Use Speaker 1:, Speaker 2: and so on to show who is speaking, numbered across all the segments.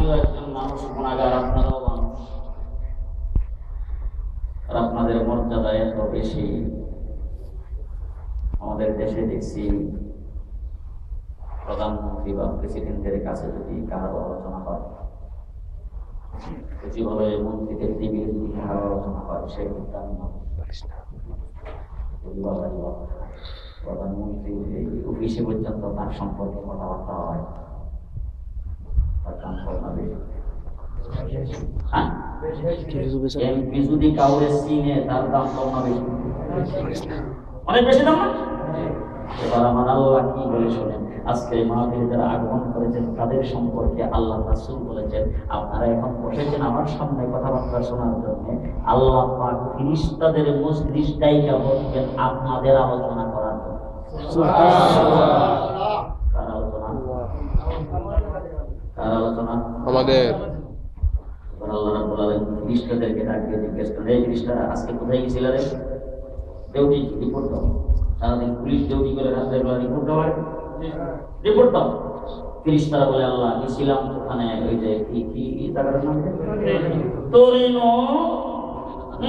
Speaker 1: আমিও একজন মানুষ, গুনাহগার, আপনারাও মানুষ। আর আপনাদের মর্যাদা এত বেশি। আমাদের দেশে দেখছি প্রধানমন্ত্রী বা প্রেসিডেন্টের কাছে যদি কারো আলোচনা হয়, সচিবালয়ের মন্ত্রীদের টিভির যদি কারো আলোচনা হয়, সে প্রধানমন্ত্রী অফিসে পর্যন্ত তার সম্পর্কে কথাবার্তা হয়, তার কাম করবে। এমপি যদি কাউরে চিনে, তার দাম কম না বেশি? অনেক বেশি দাম না? এবার আমার আল্লাহ কি বলে শোনেন, আজকে মাহফিলে যারা আগমন করেছেন তাদের সম্পর্কে আল্লাহ রাসূল বলেছেন, আপনারা এখন বসেছেন আমার সামনে কথাবার্তা শোনার জন্য, আল্লাহ পাক ফেরেশতাদের মজলিস ডাইকা বসবেন আপনাদের আলোচনা করার জন্য। সুবহানাল্লাহ। কার আলোচনা? কার আলোচনা? আমাদের। আল্লাহ রাব্বুল আলামিন ফেরেশতাদেরকে ডাকিয়ে জিজ্ঞেস করেন, এই ফেরেশতারা আজকে কোথায় গিয়েছিলে রে? ডিউটি রিপোর্ট দাও। সারাদিন পুলিশ ডিউটি করে রাতের বেলা রিপোর্ট দাও, রিপোর্ট দাও। ফেরেশতারা বলে, আল্লাহ গেছিলাম ওখানে, ওই যে কি জায়গাটার নাম তরিনো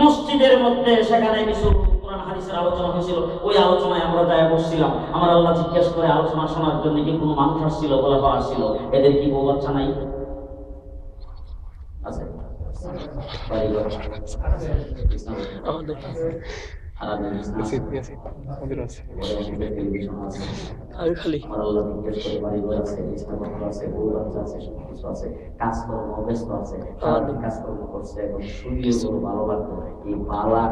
Speaker 1: মসজিদের মধ্যে, সেখানে কিছু কোরআন হাদিসের আলোচনা হয়েছিল, ওই আলোচনায় আমরা যায় বসছিলাম। আমার আল্লাহ জিজ্ঞেস করে আলোচনা শোনার জন্য কি কোনো মানুষ আসছিল? বলা হয় আসছিল। এদের কি বউ বাচ্চা নাই? আছে। কাজকর্ম করছে এবং ভালো লাগতো, এই বালা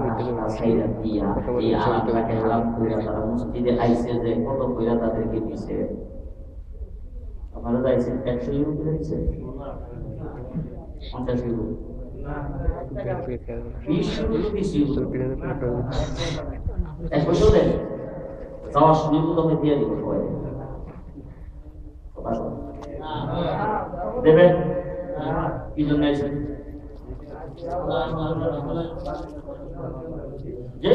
Speaker 1: এই আরামটাকে হারাম কইরা তারা মসজিদে আইছে, যে কত কইরা তাদেরকে দিছে। আপনারা যাইছেন 100 ইউরো করে দিছে, 50 ইউরো, 20 ইউরো, 30 ইউরো, 1 বছর দেন। যাওয়ার সময় তো আমি দিয়ে দিব সবাই দেবেন। কি জন্য আইছেন? যে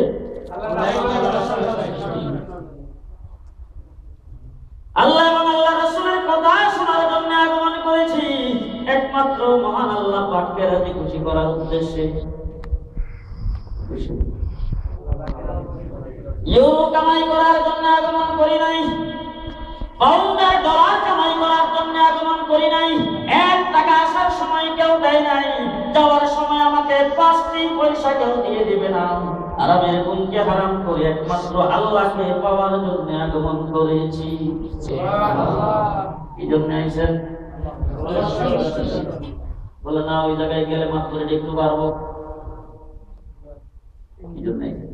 Speaker 1: আল্লাহ এবং আল্লাহ রাসূলের কথা শোনার জন্য আগমন করেছি, একমাত্র মহান আল্লাহ পাককে রাজি খুশি করার উদ্দেশ্যে। ইউরো কামাই করার জন্য আগমন করি নাই, পাউন্ডার ডলার কামাই করার জন্য আগমন করি নাই। 1 টাকা আসার সময় কেউ দেয় নাই, যাওয়ার সময় আমাকে 5টি পয়সা কেউ দিয়ে দিবে না। আরামের গুণকে হারাম করে একমাত্র আল্লাহকে পাওয়ার জন্য আগমন করেছি। কি জন্য আইছেন? বলে না ওই জায়গায় গেলে মাত্র একটু পারবো। কি জন্য আইছেন?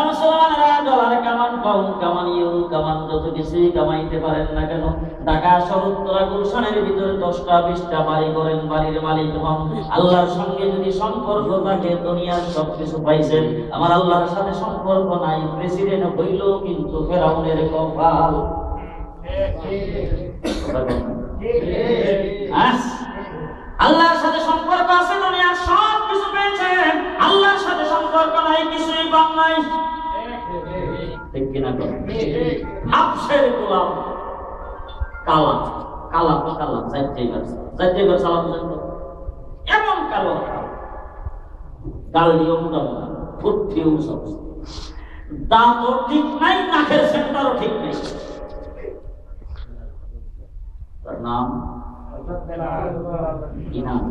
Speaker 1: মুসলমানেরা ডলার কামান, পাউন্ড কামান, ইউরো কামান, যত কিছুই কামাইতে পারেন না কেন, ঢাকা শহর উত্তরা গুলশানের ভিতরে 10টা 20টা বাড়ি করেন, বাড়ির মালিক হন, আল্লাহর সঙ্গে যদি সম্পর্ক থাকে দুনিয়ার সবকিছু পাইছেন। আমার আল্লাহর সাথে সম্পর্ক নাই, প্রেসিডেন্ট হইল কিন্তু ফেরাউনের কপাল। আল্লাহর সাথে সম্পর্ক আছে, দুনিয়ার সব কিছু পেয়েছেন, আল্লাহর সাথে সম্পর্ক নাই, কিছুই পান নাই। ঠিক কিনা? হাফসের গোলাম, কালা কালা কালা, যাইতেবার সালাম জানতো, এমন কালো গাল দিয়েও মোটামোটা, ফুট দিয়েও সব, দাঁতও ঠিক নাই, নাকের সেন্টারও ঠিক নেই। তার নাম কি নাম?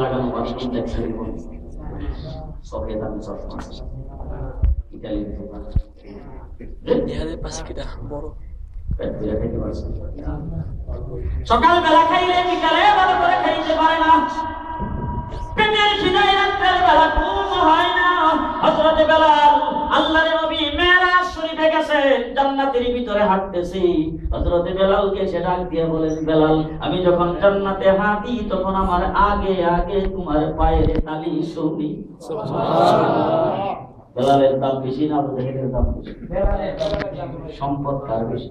Speaker 1: লাগানো সকালবেলা খাইলে বিকালে ভালো করে খাইতে পারে না, পেটের খিদায় রাতের বেলা ঘুম হয় না। হযরত বেলাল আল্লাহর নবী মেরাজ শরীফে গেছে, জান্নাতের ভিতরে হাঁটতেছি, হযরত বেলালকে সে ডাক দিয়ে বলেন, বেলাল আমি যখন জান্নাতে হাঁটি তখন আমার আগে আগে তোমার পায়ের তালি শুনি। সুবহানাল্লাহ। বেলালের দাম বেশি না আবু জাহেলের দাম বেশি? সম্পদ কার বেশি?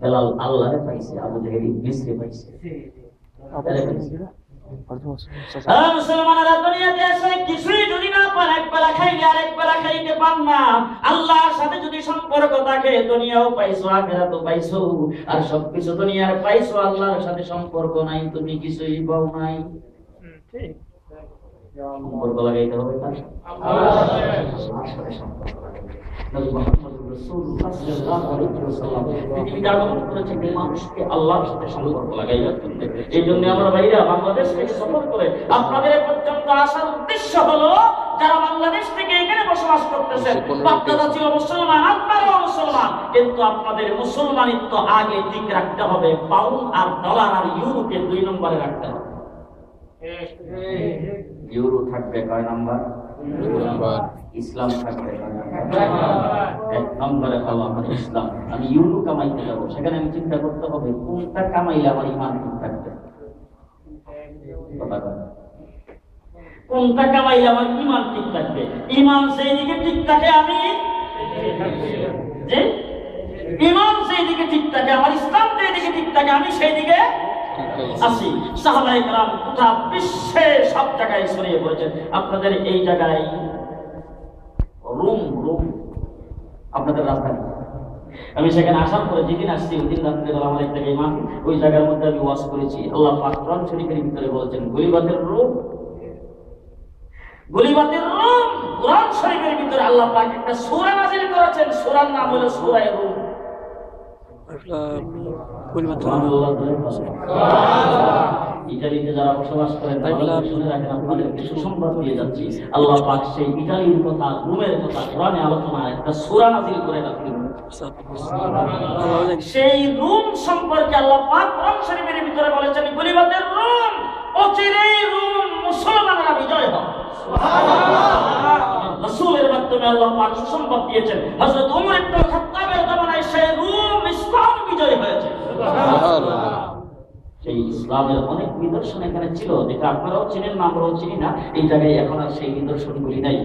Speaker 1: বেলাল আল্লাহরে পাইছে, আবু জাহেল ইবলিসকে পাইছে। মুসলমানেরা দুনিয়াতে এসে কিছুই যদি না পান, এক বেলা খাইলে আরেক বেলা খাইতে পান না। আল্লাহর সাথে যদি সম্পর্ক থাকে, দুনিয়াও পাইছো আখিরাতও পাইছো, আর সবকিছু দুনিয়ার পাইছো, আল্লাহর সাথে সম্পর্ক নাই, তুমি কিছুই পাও নাই। ঠিক সম্পর্ক লাগাইতে হবে আল্লাহর সাথে সম্পর্ক লাগাইতে। নবী মুহাম্মদ রাসূলুল্লাহ সাল্লাল্লাহু আলাইহি ওয়াসাল্লাম পৃথিবীতে আগমন করেছেন মানুষকে আল্লাহর সাথে সম্পর্ক লাগাইবার জন্য। এই জন্য আমরা ভাইরা বাংলাদেশ থেকে সফর করে আপনাদের পর্যন্ত আসার উদ্দেশ্য হলো, যারা বাংলাদেশ থেকে এখানে বসবাস করতেছেন, আপনারা ছিল মুসলমান, আপনারাও মুসলমান, কিন্তু আপনাদের মুসলমানিত্ব আগে ঠিক রাখতে হবে। পাউন্ড আর ডলার আর ইউরোকে 2 নম্বরে রাখতে হবে। ইউরো থাকবে কয় নাম্বার? 2 নাম্বার। ইসলাম থাকবে কয় নাম্বার? 1 নম্বরে হলো আমার ইসলাম। আমি ইউরো কামাইতে যাব, সেখানে আমি চিন্তা করতে হবে কোনটা কামাইলে আমার ঈমান ঠিক থাকবে। কোনটা কামাইলে আমার ঈমান ঠিক থাকবে? ঈমান সেই দিকে ঠিক থাকে, আমি যে ঈমান সেই দিকে ঠিক থাকে, আমার ইসলাম সেই দিকে ঠিক থাকে, আমি সেই দিকে আসি। সাহাবায়ে কেরাম গোটা বিশ্বে সব জায়গায় ছড়িয়ে পড়েছেন। আপনাদের এই জায়গায় রুম আপনাদের রাজধানী, আমি সেখানে আসার পরে যেদিন আসছি ওই দিন রাত্রেবেলা আমার একটা ইমাম, ওই জায়গার মধ্যে আমি ওয়াজ করেছি। আল্লাহ পাক কোরআন শরীফের ভিতরে বলেছেন গলিবাতের রুম, কোরআন শরীফের ভিতরে আল্লাহ পাক একটা সূরা নাযিল করেছেন, সূরার নাম হলো সূরা রুম। ইতালিতে যারা বসবাস করেন শুনে রাখেন, আপনাদেরকে সুসংবাদ দিয়ে যাচ্ছি, আল্লাহ পাক সেই ইতালির কথা, রুমের কথা কোরআনে আলোচনা একটা সূরা নাযিল করে রাখলেন। সেই রুম সম্পর্কে আল্লাহ পাক কোরআন শরীফের ভিতরে বলেছেন গলিবাতের রুম, অচিরেই রুম মুসলমানরা বিজয় হবে। রাসূলের মাধ্যমে আল্লাহ পাক সুসংবাদ দিয়েছেন, হযরত ওমর ইবনে খাত্তাবের জামানায় সেই রুম ইসলাম বিজয় হয়েছে। সুবহানাল্লাহ। সেই ইসলামের অনেক নিদর্শন এখানে ছিল, যেটা আপনারাও চিনেন না, আমরাও চিনি না। এই জায়গায় এখন আর সেই নিদর্শনগুলি নাই।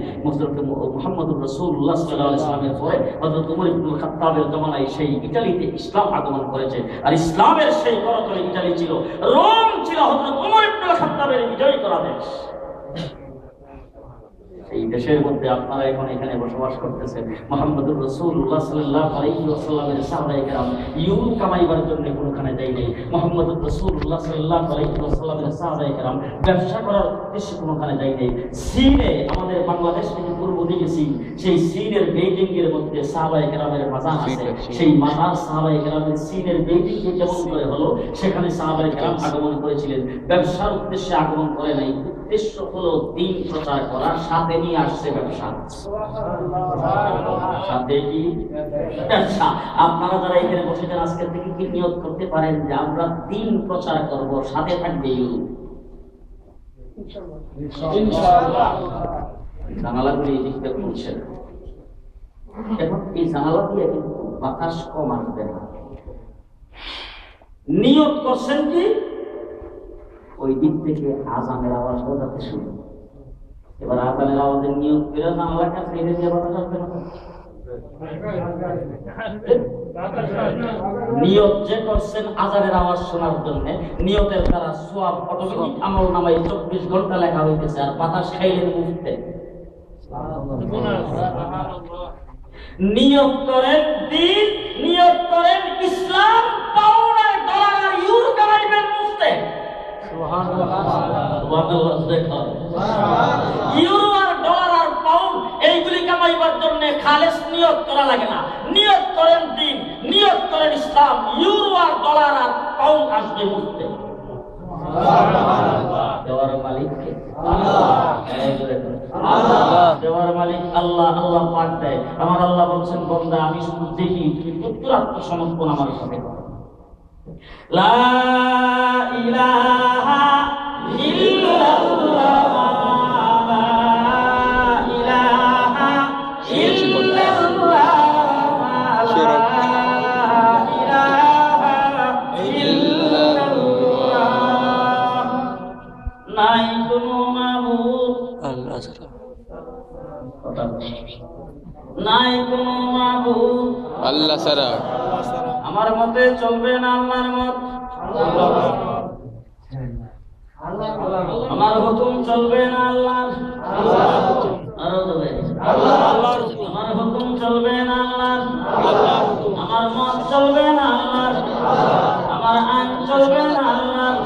Speaker 1: মুহাম্মদুর রাসূলুল্লাহ সাল্লাল্লাহু আলাইহি ওয়াসাল্লামের পরে হযরত ওমর ইবনে খাত্তাবের জামানায় সেই ইতালিতে ইসলাম আগমন করেছে। আর ইসলামের সেই করতলে ইতালি ছিল, রোম ছিল হযরত ওমর ইবনে খাত্তাবের বিজয় করা দেশ। এই দেশের মধ্যে আপনারা এখন এখানে বসবাস করতেছেন। মুহাম্মদুর রাসূলুল্লাহ সাল্লাল্লাহু আলাইহি ওয়াসাল্লামের সাহাবায়ে কেরাম ইউরো কামাইবার জন্য কোনখানে যায়নি। মুহাম্মদুর রাসূলুল্লাহ সাল্লাল্লাহু আলাইহি ওয়াসাল্লামের সাহাবায়ে কেরাম ব্যবসা করার উদ্দেশ্যে কোনখানে যায়নি। চীনে, আমাদের বাংলাদেশ থেকে পূর্ব দিকে চীন, সেই চীনের বেইজিং এর মধ্যে সাহাবায়ে কেরামের মাজার আছে। সেই মাজার সাহাবায়ে কেরামের চীনের বেইজিং এ যেমন করে হলো, সেখানে সাহাবায়ে কেরাম আগমন করেছিলেন। ব্যবসার উদ্দেশ্যে আগমন করে নাই, উদ্দেশ্য হলো দ্বীন প্রচার করা, সাথে নিয়ে আসছে ব্যবসা। সাথে কি ব্যবসা? আপনারা যারা এখানে বসেছেন আজকে থেকে কি নিয়ত করতে পারেন যে আমরা দ্বীন প্রচার করব, সাথে থাকবে ইনশাআল্লাহ। জানালাগুলি এই দিকটা খুলছেন, এখন এই জানালা দিয়ে কিন্তু বাতাস কম আসবে না। নিয়ত করছেন কি ওই দিক থেকে আজানের আওয়াজটা যাতে শুনি। এবার আজানের আওয়াজের নিয়ত করে জানালা কাছে এনে দিয়ে বাতাস আসবে না। নিয়ত যে করছেন আজানের আওয়াজ শোনার জন্য, নিয়তের দ্বারা সওয়াব অটোমেটিক আমল নামায় 24 ঘন্টা লেখা হইতেছে, আর বাতাস খাইলেন মুফতে। নিয়ত করেন দ্বীন, নিয়ত করেন ইসলাম, পাউন্ড আর ডলার আর ইউরো কামাইবেন মুফতে। ইউরো আর ডলার আর পাউন্ড এইগুলি কামাইবার জন্য খালেস নিয়ত করা লাগে না। নিয়ত করেন দ্বীন, নিয়ত করেন ইসলাম, ইউরো আর ডলার আর পাউন্ড আসবে মুফতে। দেওয়ার মালিক কে? দেওয়ার মালিক আল্লাহ। আল্লাহ পাক দেয়। আমার আল্লাহ বলছেন বান্দা আমি শুধু দেখি, তুমি পুত্র আত্মসমর্পণ আমার সাথে করো। লা ইলাহা ইল্লাল্লাহ, লা ইলাহা ইল্লাল্লাহ, লা ইলাহা ইল্লাল্লাহ। নাই কোনো মাবুদ আল্লাহ ছাড়া, নাই কোনো মাবুদ আল্লাহ ছাড়া। আমার মতে চলবে না আল্লাহর মত। আমার হুকুম চলবে না আল্লাহর, আরো চলবে আমার হুকুম চলবে না আল্লাহর, আমার মত চলবে না আল্লাহর, আমার আইন চলবে না আল্লাহর,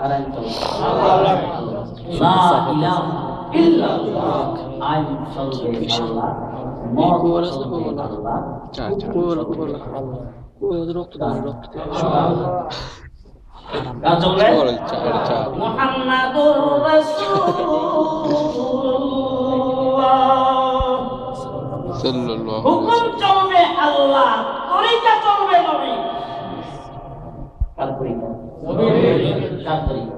Speaker 1: আর আইন চলবে লা ইলাহা ইল্লাল্লাহ, আইন চলবে আল্লাহ, মত চলবে আল্লাহ, মুহাম্মাদুর রাসূলুল্লাহ, হুকুম চলবে আল্লাহ, তরিকা চলবে নবী। কার তরিকা? কার তরিকা?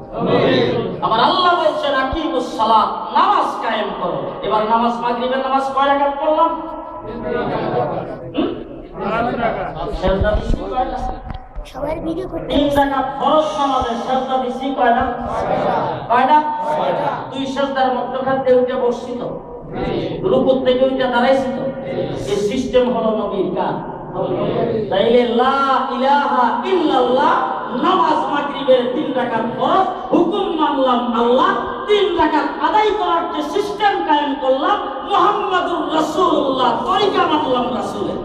Speaker 1: আমার আল্লাহ বলছেন আকিমুস সালাত, নামাজ কায়েম করো। এবার নামাজ, মাগরিবের নামাজ কয় রাকাত পড়লাম? 3 রাকাত। সেজদা দিছি কয়টা? সবার ভিডিও করতে 3 রাকাত ফরজ নামাজে সেজদা দিছি কয়টা? কয়টা? 2 সেজদার মধ্যখানে উঠে বসছি তো, রুকু থেকে উঠে দাঁড়াইছি তো। এই সিস্টেম হলো নবীর কাজ। তাইলে লা ইলাহা ইল্লাল্লাহ, নামাজ মাগরিবের 3 রাকাত ফরজ, হুকুম মানলাম আল্লাহ, 3 রাকাত আদায় করার যে সিস্টেম কায়েম করলাম মুহাম্মাদুর রাসূলুল্লাহ, তরিকা মানলাম রাসূলের।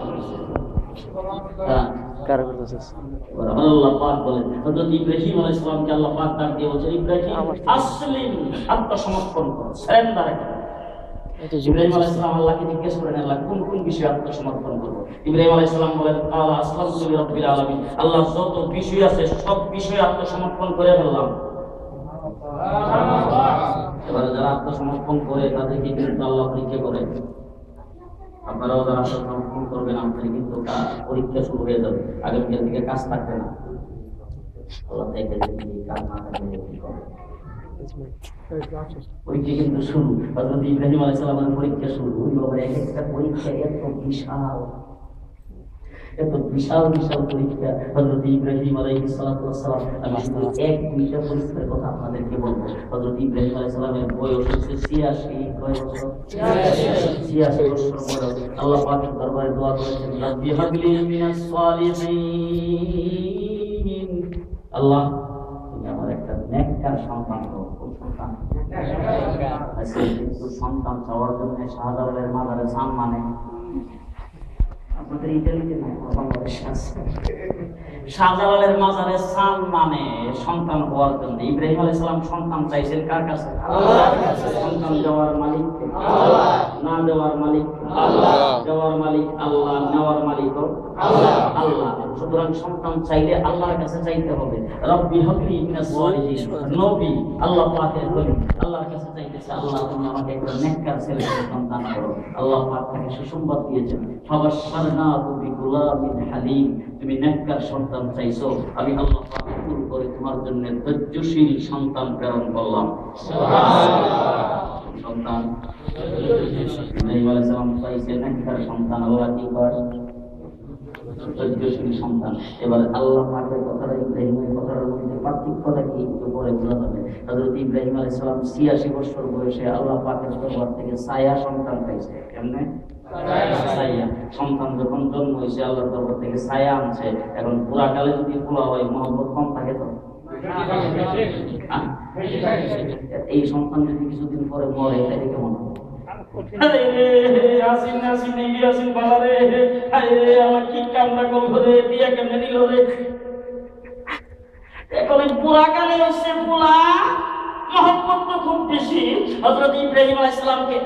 Speaker 1: আল্লাহ পাক বলেন হযরত ইব্রাহিম আলাইহিস সালামকে আল্লাহ পাক ডাক দিয়ে বলেন, ইব্রাহিম আসলিম, আত্মসমর্পণ করো, সারেন্ডার করো। ইব্রাহিম আলাইহিস সালাম আল্লাহকে জিজ্ঞেস করেন, আল্লাহ কোন কোন বিষয়ে আত্মসমর্পণ করব? ইব্রাহিম আলাইহিস সালাম বলেন, আল্লাহ আসলামতু লিরাব্বিল আলামিন, আল্লাহ যত বিষয় আছে সব বিষয়ে আত্মসমর্পণ করে ফেললাম। এবারে যারা আত্মসমর্পণ করে তাদেরকে কিন্তু আল্লাহ পরীক্ষা করে। আপনারাও যারা আত্মসমর্পণ করবেন আপনাদের কিন্তু পরীক্ষা শুরু হয়ে যাবে, আগামীকাল থেকে কাজ থাকবে না। আল্লাহ দেখে যে কাজ না থাকলে কি করবে, পরীক্ষা কিন্তু শুরু। হযরত ইব্রাহিম আলাইহিস সালামের পরীক্ষা শুরু। ওই বাবার একটা পরীক্ষা এত বিশাল, এত বিশাল বিশাল পরীক্ষা। হযরত ইব্রাহিম আলাইহিস সালাতু ওয়াস সালাম, আমি শুধু এক দুইটা পরীক্ষার কথা আপনাদেরকে বলবো। হযরত ইব্রাহিম আলাইহিস সালামের বয়স হচ্ছে 86, কয় বছর? 86 বছর বয়স। আল্লাহ পাকের দরবারে দোয়া করেছেন, রাব্বি হাবলি মিনাস সালিহিন, আল্লাহ তুমি আমার একটা নেককার সন্তান দাও। সন্তান চাওয়ার জন্য শাহজালালের মাজারে সান মানে, আপনাদের ইটালিতে নাই, বাংলাদেশে আছে। শাহজালালের মাজারে সান মানে সন্তান হওয়ার জন্য। ইব্রাহিম আলাইহিস সালাম সন্তান চাইছেন কার কাছে? আল্লাহর কাছে। সন্তান দেওয়ার মালিক কে? আল্লাহ। না দেওয়ার মালিক কে? আল্লাহ। দেওয়ার মালিক আল্লাহ, নেওয়ার মালিক আল্লাহ। আল্লাহ। সুতরাং সন্তান চাইলে আল্লাহর কাছে চাইতে হবে। রব্বি হাবলি মিনাস সালিহিন, নবী আল্লাহ পাকের ওলি আল্লাহর কাছে চাইতেছে, আল্লাহ তুমি আমাকে একটা নেককার ছেলে সন্তান করো। আল্লাহ পাক তাকে সুসংবাদ দিয়েছেন, ফাবাশশারনাহু বিগুলামিন হালিম, তুমি নেককার সন্তান চাইছো, আমি আল্লাহ পাক কবুল করে তোমার জন্য ধৈর্যশীল সন্তান প্রেরণ করলাম। সুবহানাল্লাহ। সন্তান ইব্রাহিম আলাইহিস সালাম চাইছেন নেককার সন্তান, আল্লাহ কি করে? ধৈর্যশীল সন্তান। এবার আল্লাহ পাকের কথাটা ইব্রাহিমের কথার মধ্যে পার্থক্যটা কি একটু পরে বোঝা যাবে। হযরত ইব্রাহিম আলাইহিস সালাম 86 বছর বয়সে আল্লাহ পাকের দরবার থেকে ছায়া সন্তান পাইছে। কেমনে? ছায়া সন্তান যখন জন্ম হয়েছে আল্লাহর দরবার থেকে ছায়া আনছে। এখন পুরা কালে যদি খোলা হয় মহব্বত কম থাকে তো, এই সন্তান যদি কিছুদিন পরে মরে তাহলে কেমন হবে?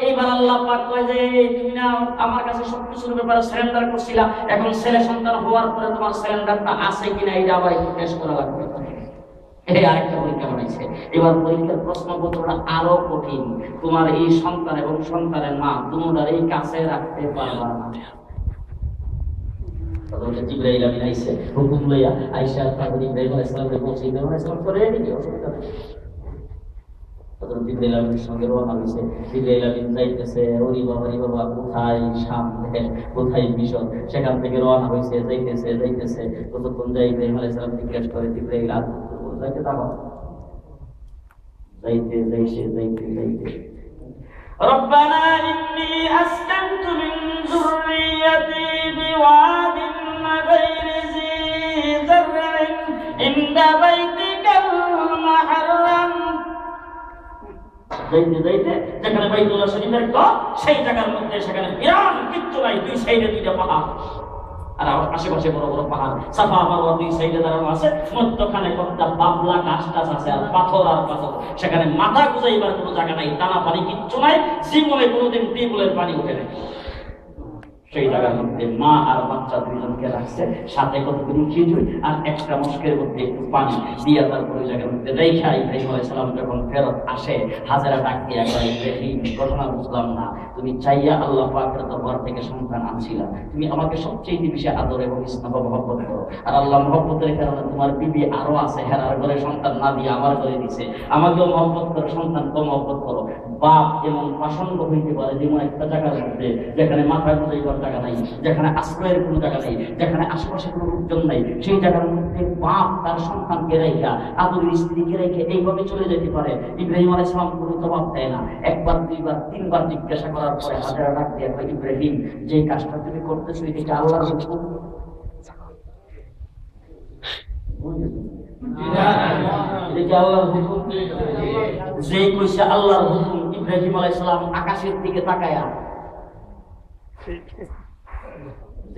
Speaker 1: এইবার আল্লাহ পাক কয় যে তুমি না আমার কাছে সবকিছুর ব্যাপারে সারেন্ডার করছিলা, এখন ছেলে সন্তান হওয়ার পরে তোমার সারেন্ডারটা আছে কিনা এটা আবার একটু টেস্ট করা লাগবে। এই আরেকটা পরীক্ষা বানাইছে। এবার পরীক্ষার প্রশ্নপত্রটা আরো কঠিন। তোমার এই সন্তান এবং সন্তানের মা দুটোর এই কাছে রাখতে পারবা না। জিবরাইল আমিন আইছে হুকুম লইয়া, আয়েশা তারপর ইব্রাহিম আলাইহিস সালামকে বলছে, ইব্রাহিম আলাইহিস সালাম করে দিকে অসুবিধা নেই। তখন জিবরাইল আমিনের সঙ্গে রওনা হইছে। জিবরাইল আমিন যাইতেছে, ওরে বাবা কোথায় সামনে, কোথায় মিশন, সেখান থেকে রওনা হইছে, যাইতেছে ততক্ষণ যাই ইব্রাহিম আলাইহিস সালাম জিজ্ঞাসা করে, জিবরাইল আর যাইতে দাও, যাইতে ربنا إني أسكنت من ذريتي بواد غير ذي زرع عند بيتك المحرم যাইতে যাইতে যেখানে বাইতুল্লাহ শরীফের ঘর, সেই জায়গার মধ্যে সেখানে বিরাট কিচ্ছু নাই, দুই সাইডে দুইটা পাহাড়, আর আশেপাশে বড় বড় পাহাড়, সাফা মারওয়া দুই সাইডে দাঁড়ানো আছে, মধ্যখানে কতটা বাবলা গাছ টাছ আছে, আর পাথর আর পাথর, সেখানে মাথা গুজাইবার কোনো জায়গা নাই, টানা পানি কিচ্ছু নাই, জীবনে কোনোদিন টিউবওয়েলের পানি উঠে নাই। সেই জায়গার মধ্যে মা আর বাচ্চা দুইজনকে রাখছে, সাথে কতগুলো খিচুড়ি আর একটা মস্কের মধ্যে একটু পানি দিয়া তারপরে ওই জায়গার মধ্যে রেখা ইব্রাহিম আলাইহিস সালাম যখন ফেরত আসে, হাজেরা ডাক দিয়ে একবার, ইব্রাহিম ঘটনা বুঝলাম না, তুমি চাইয়া আল্লাহ পাকের দরবার থেকে সন্তান আনছিলা, তুমি আমাকে সবচেয়ে বেশি আদর এবং স্নেহ মহব্বত করো, আর আল্লাহ মহব্বতের কারণে তোমার বিবি আরো আছে, হেরার ঘরে সন্তান না দিয়ে আমার ঘরে দিছে, আমাকেও মহব্বত করো, সন্তানকেও মহব্বত করো। বাপ এমন প্রাসঙ্গ হইতে পারে যেমন একটা জায়গার মধ্যে যেখানে মাথা গুজাইবার জায়গা নাই, যেখানে আশ্রয়ের কোনো জায়গা নেই, যেখানে আশেপাশে কোনো লোকজন নাই, সেই জায়গার মধ্যে বাপ তার সন্তানকে রেখা, আদরের স্ত্রীকে রেখে এইভাবে চলে যেতে পারে। ইব্রাহিম আলাইহিস সালাম কোনো জবাব দেয় না, একবার দুইবার তিনবার জিজ্ঞাসা করার পরে হাজেরা ডাক দিয়ে কয়, ইব্রাহিম যে কাজটা তুমি করতেছো এটা কি আল্লাহর হুকুম? যে কইছে আল্লাহর হুকুম, ইব্রাহিম আলাইহিস সালাম আকাশের দিকে তাকায়া,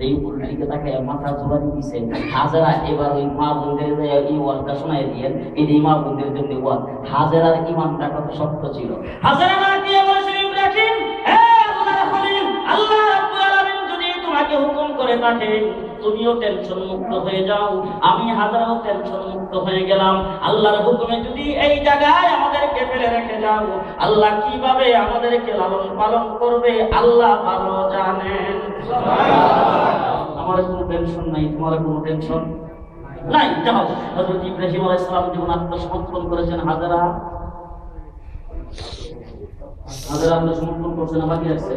Speaker 1: এই উপরের দিকে তাকায়া মাথা ঝোলানি দিছে। হাজেরা এবার ওই মা বোনদের এই ওয়ার্ডটা শোনায় দিয়েন, এই মা বোনদের জন্য ওয়ার্ড। হাজেরার ঈমানটা কত শক্ত ছিল। হাজেরা দিয়ে বলেছিল, ইব্রাহিম হে আল্লাহর খলিল, আল্লাহ রাব্বুল আলামিন যদি তোমাকে হুকুম করে থাকেন, তুমিও টেনশন মুক্ত হয়ে যাও, আমি হাজারও টেনশন মুক্ত হয়ে গেলাম। আল্লাহর হুকুমে যদি এই জায়গায় আমাদেরকে ফেলে রেখে যাও, আল্লাহ কিভাবে আমাদেরকে লালন পালন করবে আল্লাহ ভালো জানেন। আমার কোনো টেনশন নাই, তোমার কোনো টেনশন নাই। যাও, হযরত ইব্রাহিম আলাইহিস সালাম যখন আত্মসমর্পণ করেছেন, হাজেরা আত্মসমর্পণ করছেন, বাকি আছে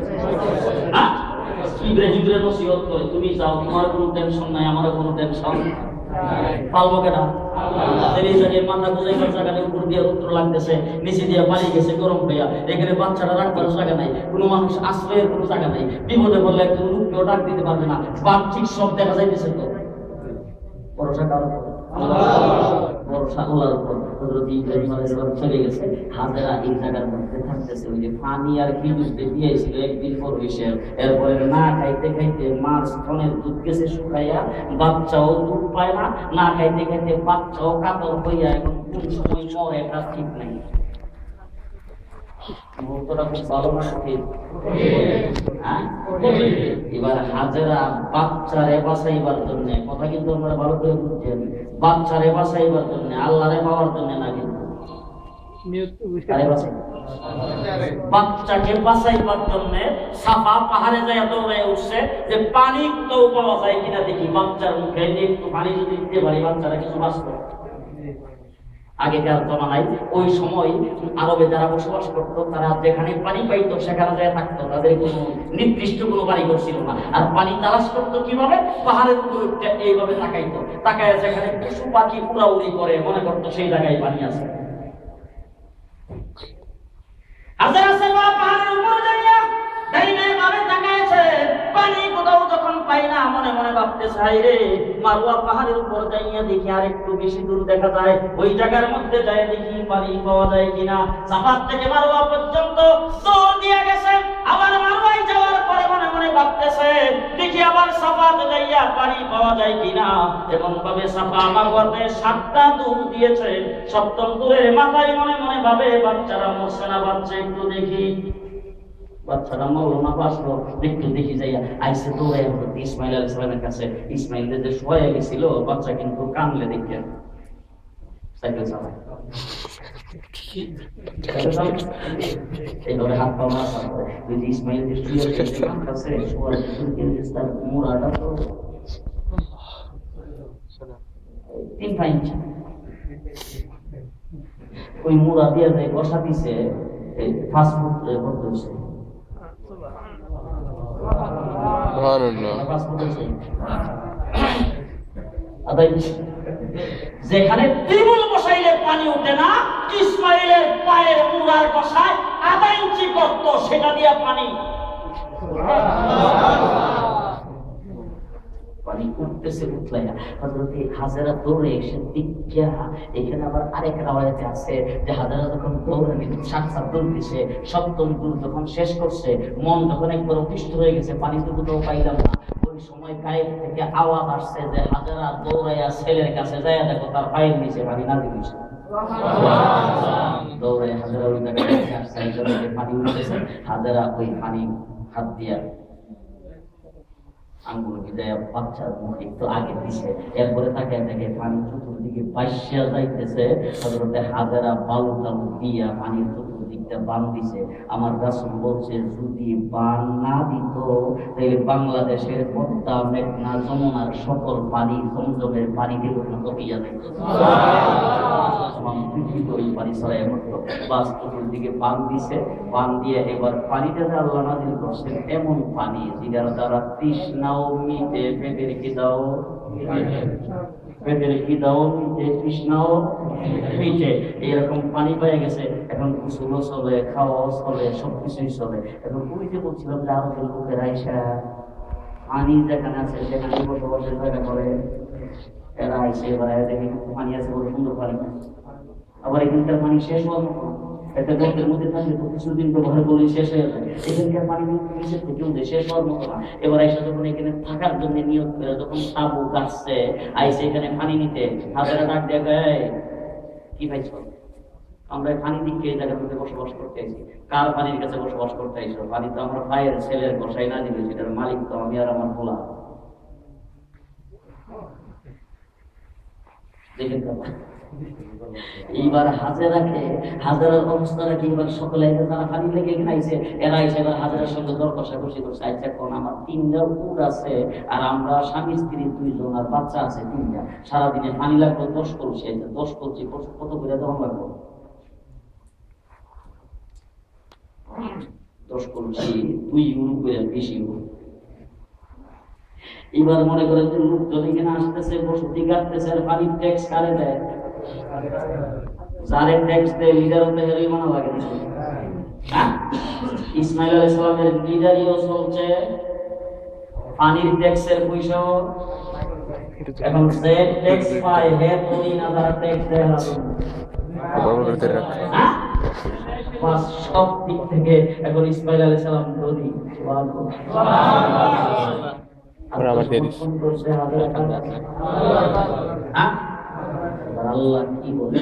Speaker 1: ইব্রাহিমের নসিহত করে, তুমি যাও, তোমার কোনো টেনশন নাই, আমার কোনো টেনশন পালবো কেনা। এই জায়গায় মাথা গুজাইবার জায়গা নেই, উপর দিয়ে রৌদ্র লাগতেছে, নিচে দিয়ে বাড়ি গেছে গরম হইয়া, এখানে বাচ্চারা রাখবার জায়গা নাই, কোনো মানুষ আশ্রয়ের কোনো জায়গা নাই, বিপদে বললে একজন লোককেও ডাক দিতে পারবে না, বাহ্যিক সব দেখা যাইতেছে। তো ভরসা কার উপর? ভরসা আল্লাহর উপর। হযরত ইব্রাহিম আলাইহিস সালাম চলে গেছে, হাজেরা এই জায়গার মধ্যে থাকতেছে, ওই যে পানি আর খেজুর দিয়েছিল একদিন পর হইছে, এরপরে না খাইতে খাইতে মার স্তনের দুধ গেছে শুকাইয়া, বাচ্চাও দুধ পায় না, না খাইতে খাইতে বাচ্চাও কাতর হইয়া, এখন কোন সময় মরে এটা ঠিক নাই। মুহূর্তটা খুব ভালো না ঠিক? এবার হাজেরা বাচ্চারে বাঁচাইবার জন্য, কথা কিন্তু আমরা ভালো করে বুঝছেন, বাচ্চারে বাঁচাইবার জন্য, আল্লাহরে পাওয়ার জন্য না, কিন্তু বাচ্চাকে বাঁচাইবার জন্য সাফা পাহাড়ে যায় দৌড়ায় উঠছে যে পানি তো পাওয়া যায় কিনা দেখি, বাচ্চার মুখে একটু পানি যদি দিতে পারি বাচ্চারা কিছু বাঁচত। আগেকার জমানায় ওই সময় আরবে যারা বসবাস করতো, তারা যেখানে পানি পাইতো সেখানে যায় থাকতো, তাদের কোনো নির্দিষ্ট কোনো বাড়ি ছিল না। আর পানি তালাশ করতো কিভাবে? পাহাড়ের উপরে এইভাবে তাকাইতো, তাকায় যেখানে পশু পাখি উড়াউড়ি করে মনে করতো সেই জায়গায় পানি আছে। পাহাড়ের উপরে যাইয়া পানি কোথাও যখন পাই না, মনে মনে ভাবতে চাই রে, মারওয়া পাহাড়ের উপর যাইয়া দেখি আর একটু বেশি দূর দেখা যায়, ওই জায়গার মধ্যে যাই দেখি পানি পাওয়া যায় কিনা। সাফার থেকে মারওয়া পর্যন্ত দৌড় দিয়ে গেছে, আবার মারওয়ায় যাওয়ার পরে মনে মনে ভাবতেছে দেখি আবার সাফাতে যাইয়া পানি পাওয়া যায় কিনা। এমন ভাবে সাফা মারওয়াতে 7টা দৌড় দিয়েছে, 7ম দৌড়ের মাথায় মনে মনে ভাবে বাচ্চারা মরছে না, বাচ্চা একটু দেখি। বাচ্চারা মরলো না, বাঁচলো, একটু দেখি যাইয়া আইসে দৌড়াই ইসমাইল আলাইহিস সালামের কাছে। ইসমাইল যে শোয়া গেছিল, বাচ্চা কিন্তু কানলে দেখে সাইকেল চালায়, এইভাবে হাত পা মারা করে। যদি ইসমাইল যে শুয়ে কাছে শোয়ার তার মোড়াটা তো 3 ইঞ্চ, ওই মোড়া দিয়ে যায় বসা দিছে, ফাস্টফুড করতে হচ্ছে। যেখানে ত্রিমূল বসাইলে পানি উঠে না, ইসমাইলের পায়ের মুড়ার বসায় 1/2 ইঞ্চি গর্ত, সেটা দিয়ে পানি। পানি উঠতেছে উঠলাইয়া হযরত হাজেরা দৌড়ে এসে দিকা। এখানে আবার আরেক রাওয়ায়াতে আছে যে হাজেরা যখন দৌড়ানি 7 দৌড়তেছে, 7ম দৌড় যখন শেষ করছে, মন যখন একবার অতিষ্ঠ হয়ে গেছে, পানিতে কোথাও পাইলাম না, ওই সময় গায়েব থেকে আওয়াজ আসছে যে হাজেরা দৌড়াইয়া ছেলের কাছে যায়, দেখো তার পায়ের নিচে পানি নাজিল হয়েছে। দৌড়ে হাজেরা ওই জায়গায় আসছে, পানি উঠতেছে, হাজেরা ওই পানি হাত দিয়া আঙ্গুল ভিজাইয়া বাচ্চার মুখ একটু আগে দিছে, এরপরে তাকে দেখে পানি চতুর্দিকে বাইশা যাইতেছে। হযরতে হাজেরা বালু টালু দিয়া পানির চতুর্দিকটা বান দিছে। আমার রাসূল বলছে যদি বান না দিত তাহলে বাংলাদেশের পদ্মা, মেঘনা, যমুনার সকল পানি জমজমের পানিতে পরিণত হইয়া যাইত। ওই পানি ছড়াইয়া পড়তো। বাস চতুর্দিকে বান দিছে, বান দিয়ে এবার পানিটা আল্লাহ নাযিল করছেন এমন পানি যেটার দ্বারা তৃষ্ণাও মিটে, পেটের খিদাও মিটে, তৃষ্ণাও মিটে, এরকম পানি পেয়ে গেছে। এখন গোসলও চলে, খাওয়াও চলে, সবকিছুই চলে। এখন পুরীতে বলছিলাম যে আরো লোকের আইসা পানি যেখানে আছে সেখানে বসবাসের জায়গা করে, এরা আইসে এবার দেখে পানি আছে, বড় সুন্দর পানি। আবার এখানকার পানি শেষ হওয়ার মতো, একটা গর্তের মধ্যে থাকলে তো কিছুদিন ব্যবহার করলে শেষ হয়ে যায়। এখানকার পানি নিচের থেকেও শেষ হওয়ার মতো না। এবার আইসা যখন এখানে থাকার জন্য নিয়োগ করে যখন তাবু গাছছে, আইসে এখানে পানি নিতে, হাজারা ডাক দেখায় কি পাইছ, আমরা পানি দিকে এই জায়গার মধ্যে বসবাস করতে আইছি। কার পানির কাছে বসবাস করতে আইছো? পানি তো আমরা ভাইয়ের ছেলের বসাই না দিলে, সেটার মালিক তো আমি আর আমার ভোলা। দেখেন এইবার হাজেরাকে, হাজেরার অবস্থাটা কি এবার সকলে যারা পানি লেগে খাইছে এরা এসে এবার হাজেরার সঙ্গে দর কষাকষি করছে। আচ্ছা এখন আমার 3টা উট আছে আর আমরা স্বামী স্ত্রী 2 জন আর বাচ্চা আছে 3টা, সারাদিনে পানি লাগবে 10 কলসি। 10 কলসি কত করে দেওয়া লাগবে? 10 কলসি 2 ইউরো করে, 20 ইউরো। এবার মনে করেন যে লোকজন এখানে আসতেছে, বসতি কাটতেছে, আর পানির ট্যাক্স কারে দেয়? যারে ট্যাক্স দেয় লিডার হতে হেরই মনে লাগে। ইসমাইল আলাইহিস সালামের লিডারিও চলছে, পানির ট্যাক্সের পয়সাও। এখন সে ট্যাক্স পায়, হে তুমি না যারা ট্যাক্স দেয় না, সব দিক থেকে এখন ইসমাইল আলাইহিস সালাম ধনী।
Speaker 2: আবার দিয়ে দিস।
Speaker 1: আল্লাহ কি বলে?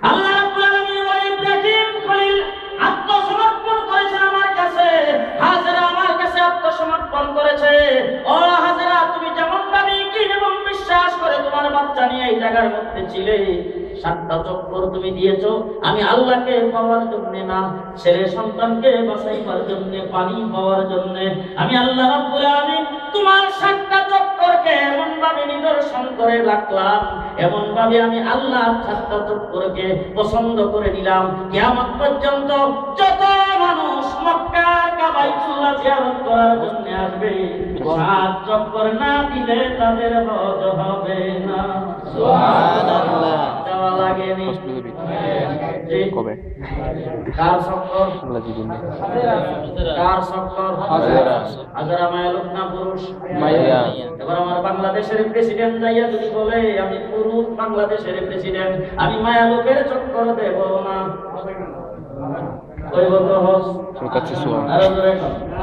Speaker 1: আল্লাহ রাব্বুল আলামিন বলেন ইব্রাহিম খলিল আত্মসমর্পণ করেছে আমার কাছে, হাজেরা আমার কাছে আত্মসমর্পণ করেছে। ও হাজেরা, তুমি যেমন ভাবে কি এবং বিশ্বাস করে তোমার বাচ্চা নিয়ে এই জায়গার মধ্যে ছিলে, 7টা চক্কর তুমি দিয়েছো আমি আল্লাহকে পাওয়ার জন্য না, ছেলে সন্তানকে বাঁচাইবার জন্য, পানি পাওয়ার জন্য। আমি আল্লাহ রাব্বুল আলামিন তোমার 7টা চক্করকে এমন ভাবে নিদর্শন করে রাখলাম, এমন ভাবে আমি আল্লাহ 7টা চক্করকে পছন্দ করে নিলাম। কিয়ামত পর্যন্ত যত মানুষ মক্কা কাবাতুল্লাহ জিয়ারত করার জন্য আসবে, 7 চক্কর না দিলে তাদের হজ হবে না। সুবহানাল্লাহ। লাগেনি
Speaker 2: কবে
Speaker 1: কার চক্কর? কার চক্কর? হাজেরা মায়া লোক না পুরুষ?
Speaker 2: মায়া।
Speaker 1: এবার আমার বাংলাদেশের প্রেসিডেন্ট যাইয়া যদি বলে আমি পুরুষ বাংলাদেশের প্রেসিডেন্ট, আমি মায়া লোকের চক্কর দেব না, কইব তো হস আরো জোরে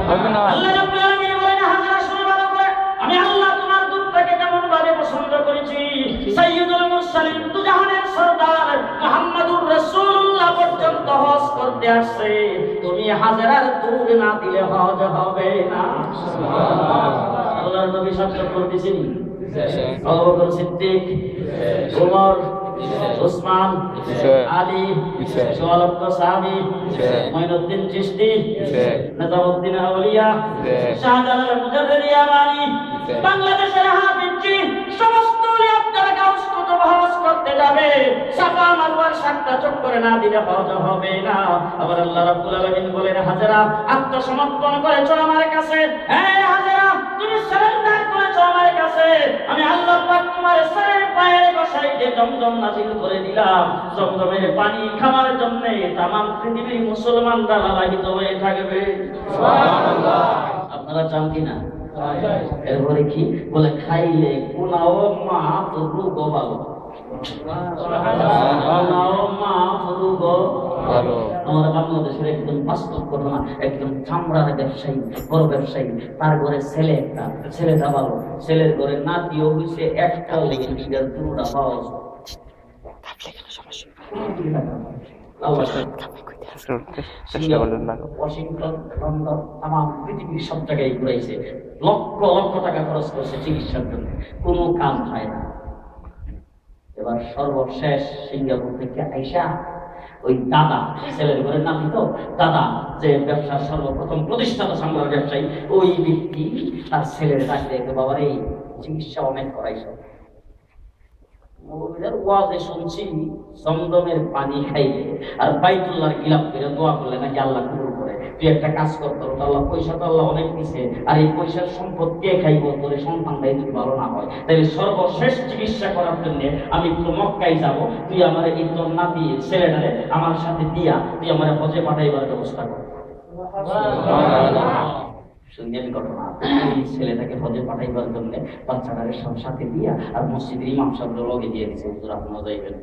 Speaker 1: হবে না। আল্লাহ রাব্বুল আলামিন বলেন হাজেরা শুনে ভালো করে, আমি আল্লাহ তোমার দুধটাকে কেমন ভাবে পছন্দ করেছি। সাইয়্যিদুল মুরসালিন দুজাহানের সরদার মুহাম্মদুর রাসূলুল্লাহ পর্যন্ত হজ করতে আসছে, তুমি হাজেরার দুধ না দিলে হজ হবে না। সুবহানাল্লাহ। আল্লাহর নবী শব্দ করতেছেন আবু বকর সিদ্দিক, ওমর, উসমান, আলী, সোয়ালক সাহাবী, মঈনুদ্দিন চিশতি, নাজামুদ্দিন আউলিয়া, শাহজালাল মুজাদ্দিদ ইয়ামানি, বাংলাদেশের হাফিজি, সমস্ত আপনারা গাউস কুতুব হজ করতে যাবে, সাফা মারওয়ার 7টা চক্কর না দিলে হজ হবে না। আবার আল্লাহ রাব্বুল আলামিন বলেন হাজেরা আত্মসমর্পণ করেছো আমার কাছে, হে হাজেরা তুমি সারেন্ডার করেছো আমার কাছে, আমি আল্লাহ পাক তোমার সারের পায়ের গোসাইতে জমজম নাযিল করে দিলাম। জমজমের পানি খাওয়ার জন্য तमाम পৃথিবীর মুসলমানরা লালায়িত হয়ে থাকবে। সুবহানাল্লাহ। আপনারা চান কিনা? এরপরে কি বলে? খাইলে কোনাও মাপ রোগ ভালো, কোনাও মাপ রোগ ভালো। আমাদের বাংলাদেশের একজন বাস্তব ঘটনা, একজন চামড়ার ব্যবসায়ী, বড় ব্যবসায়ী, তার ঘরে ছেলে একটা, ছেলেটা ভালো, ছেলের ঘরে নাতিও হইছে একটা, লিটার পুরোটা পাওয়া ওয়াশিংটন, লন্ডন, তামাম পৃথিবীর সব জায়গায় ঘুরাইছে, লক্ষ লক্ষ টাকা খরচ করছে চিকিৎসার জন্য, কোনো কাম হয় না। এবার সর্বশেষ সিঙ্গাপুর থেকে আইসা ওই দাদা, ছেলের ঘরে নাতি তো, দাদা যে ব্যবসার সর্বপ্রথম প্রতিষ্ঠাতা সামলার ব্যবসায়ী, ওই ব্যক্তি তার ছেলের ডাকতে, বাবার এই চিকিৎসা অনেক করাইছ, ওয়াজে শুনছি জমজমের পানি খাইলে আর বাইতুল্লাহর গিলাপ করে দোয়া করলে নাকি আল্লাহ কবুল করে। তুই একটা কাজ করতে হবে, আল্লাহ পয়সা তো আল্লাহ অনেক দিছে, আর এই পয়সার সম্পদ কে খাইব? তোর সন্তানটাই যদি ভালো না হয়, তাহলে সর্বশেষ চিকিৎসা করার জন্য আমি তো মক্কায় যাব, তুই আমার এই তোর নাতি ছেলেটারে আমার সাথে দিয়া তুই আমার হজে পাঠাইবার ব্যবস্থা কর। ঘটনা, ছেলেটাকে হজে পাঠাইবার জন্য বাচ্চাটারে সব সাথে দিয়া আর মসজিদের ইমাম সাহেব লগে দিয়ে দিছে, হুজুর আপনারা যাইবেন,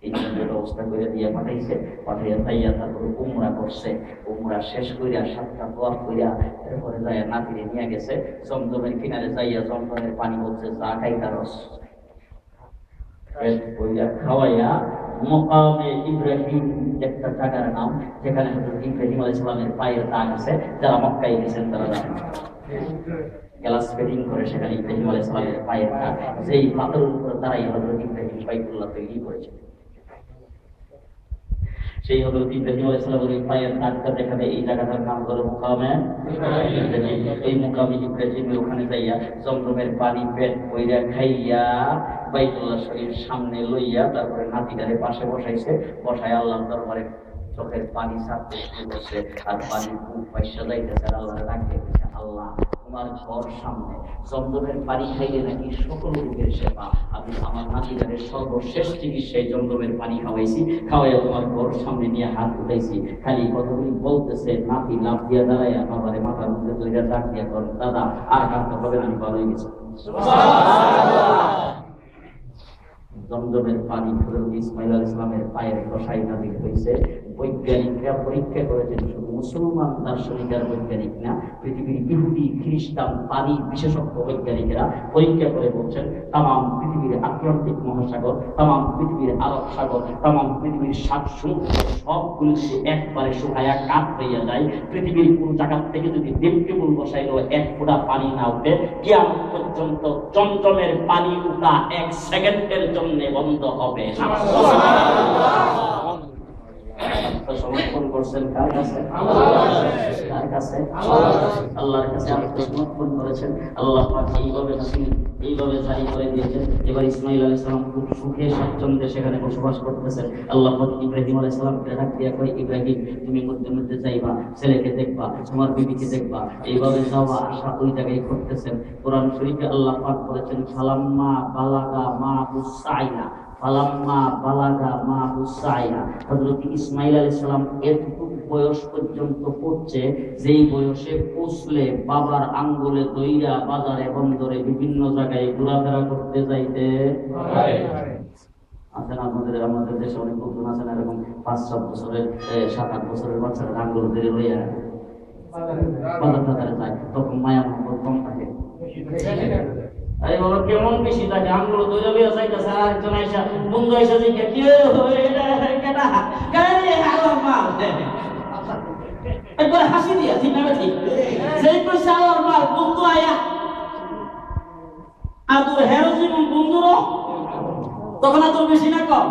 Speaker 1: এই জন্য ব্যবস্থা করে দিয়ে পাঠাইছে। পাঠাইয়া যাইয়া তারপরে উমরা করছে, উমরা শেষ করিয়া 7টা দোয়া করিয়া এরপরে যাইয়া নাতিরে নিয়ে গেছে জমজমের কিনারে, যাইয়া জমজমের পানি বলছে যা খাইতা রস খাওয়াইয়া মকামে ইব্রাহিম একটা জায়গার নাম, যেখানে হযরত ইব্রাহিম আলাইহিস সালামের পায়ের দাগ আছে, যারা মক্কায় গেছেন তারা জানেন, গ্লাস ফিটিং করে সেখানে ইব্রাহিম আলাইহিস সালামের পায়ের দাগ, যেই পাথরের উপর দাঁড়াই হযরত ইব্রাহিম বাইতুল্লাহ তৈরি করেছেন। সেই হযরত ইব্রাহিম আলাইহিস সালামের পায়ের দাগটা দেখাবে, এই জায়গাটার নাম হলো মুকামে ইব্রাহিম। এই মুকামে ইব্রাহিমের ওখানে যাইয়া জমজমের পানি পেট কইরা খাইয়া বাইতুল্লাহ শরীফ সামনে লইয়া তারপরে নাতিটারে পাশে বসাইছে, বসায় আল্লাহর দরবারে চোখের পানি ছাড়তে শুরু করছে, আর পানি খুব পয়সা যাইতেছে, আর আল্লাহরে ডাকতে দিচ্ছে, আল্লাহ তোমার ঘর সামনে জমজমের পানি খাইলে নাকি সকল রোগের সেবা, আমি আমার নাতিটারে সর্বশেষ চিকিৎসায় জমজমের পানি খাওয়াইছি, খাওয়াইয়া তোমার ঘর সামনে নিয়ে হাত উঠাইছি, খালি কতগুলি বলতেছে, নাতি লাভ দিয়া দাঁড়াইয়া বাবারে মাথার মধ্যে তৈরি ডাক দিয়া কর, দাদা আর হাঁটতে হবে না, আমি ভালো হয়ে গেছি। জমজমের পানি হযরত ইসমাঈল আলাইহিস সালামের পায়ের কষাই নাজিল হয়েছে। বৈজ্ঞানিকরা পরীক্ষা করেছেন, শুধু মুসলমান দার্শনিক আর বৈজ্ঞানিক না, পৃথিবীর ইহুদি খ্রিস্টান পানি বিশেষজ্ঞ বৈজ্ঞানিকেরা পরীক্ষা করে বলছেন, তামাম পৃথিবীর আটলান্টিক মহাসাগর, তামাম পৃথিবীর আরব সাগর, তামাম পৃথিবীর সাত সমুদ্র সবগুলো যদি একবারে শুকায়া কাঠ হইয়া যায়, পৃথিবীর কোন জায়গা থেকে যদি দেবটেবুল বসাইলেও এক ফোঁটা পানি না উঠে, কিয়ামত পর্যন্ত জমজমের পানি উঠা 1 সেকেন্ডের জন্য বন্ধ হবে না। সমর্পণ করছেন কার কাছে? কার কাছে? আল্লাহর কাছে আত্মসমর্পণ করেছেন। আল্লাহ পাক এইভাবে জারি করে দিয়েছেন। এবার ইসমাঈল আলাইহিস সালাম খুব সুখে স্বাচ্ছন্দ্যে সেখানে বসবাস করতেছেন। আল্লাহ পাক ইব্রাহিম আলাইহিস সালামকে ডাক দিয়া কয়, ইব্রাহিম তুমি মধ্যে মধ্যে যাইবা, ছেলেকে দেখবা, তোমার বিবিকে দেখবা, এইভাবে যাওয়া আসা ওই জায়গায় করতেছেন। কোরআন শরীফে আল্লাহ পাক বলেছেন, ফালাম্মা বালাগা মাহুস সাইয়া, ফালাম্মা বালাগা মাহুস সাইয়া। হযরত ইসমাঈল আলাইহিস সালাম এতটুকু বয়স পর্যন্ত পৌঁছে, যেই বয়সে পৌঁছলে বাবার আঙ্গুলে দইরা বাজারে বন্দরে বিভিন্ন জায়গায় ঘোরাফেরা করতে যাইতে আছেন। আমাদের দেশে অনেক লোকজন আছেন এরকম 5-7 বছরের 7-8 বছরের বাচ্চারা আঙ্গুল ধরে লইয়া বাজার টাজারে যায়, তখন মায়া মহব্বত কম থাকে। আরে বলো কেমন বেশি থাকে, আঙ্গুল ধরে লইয়া যাইতেছে, আর একজন আইসা বন্ধু আইসা জিজ্ঞাসা কি কেডা গায়ে আল্লাহ মাল একবার হাসি দিয়া, ঠিক না ঠিক? সেই পয়সা আল্লাহর মাল, বন্ধু আয়া আদর হেরো জীবন বন্ধুরও তখন আদর বেশি না কম?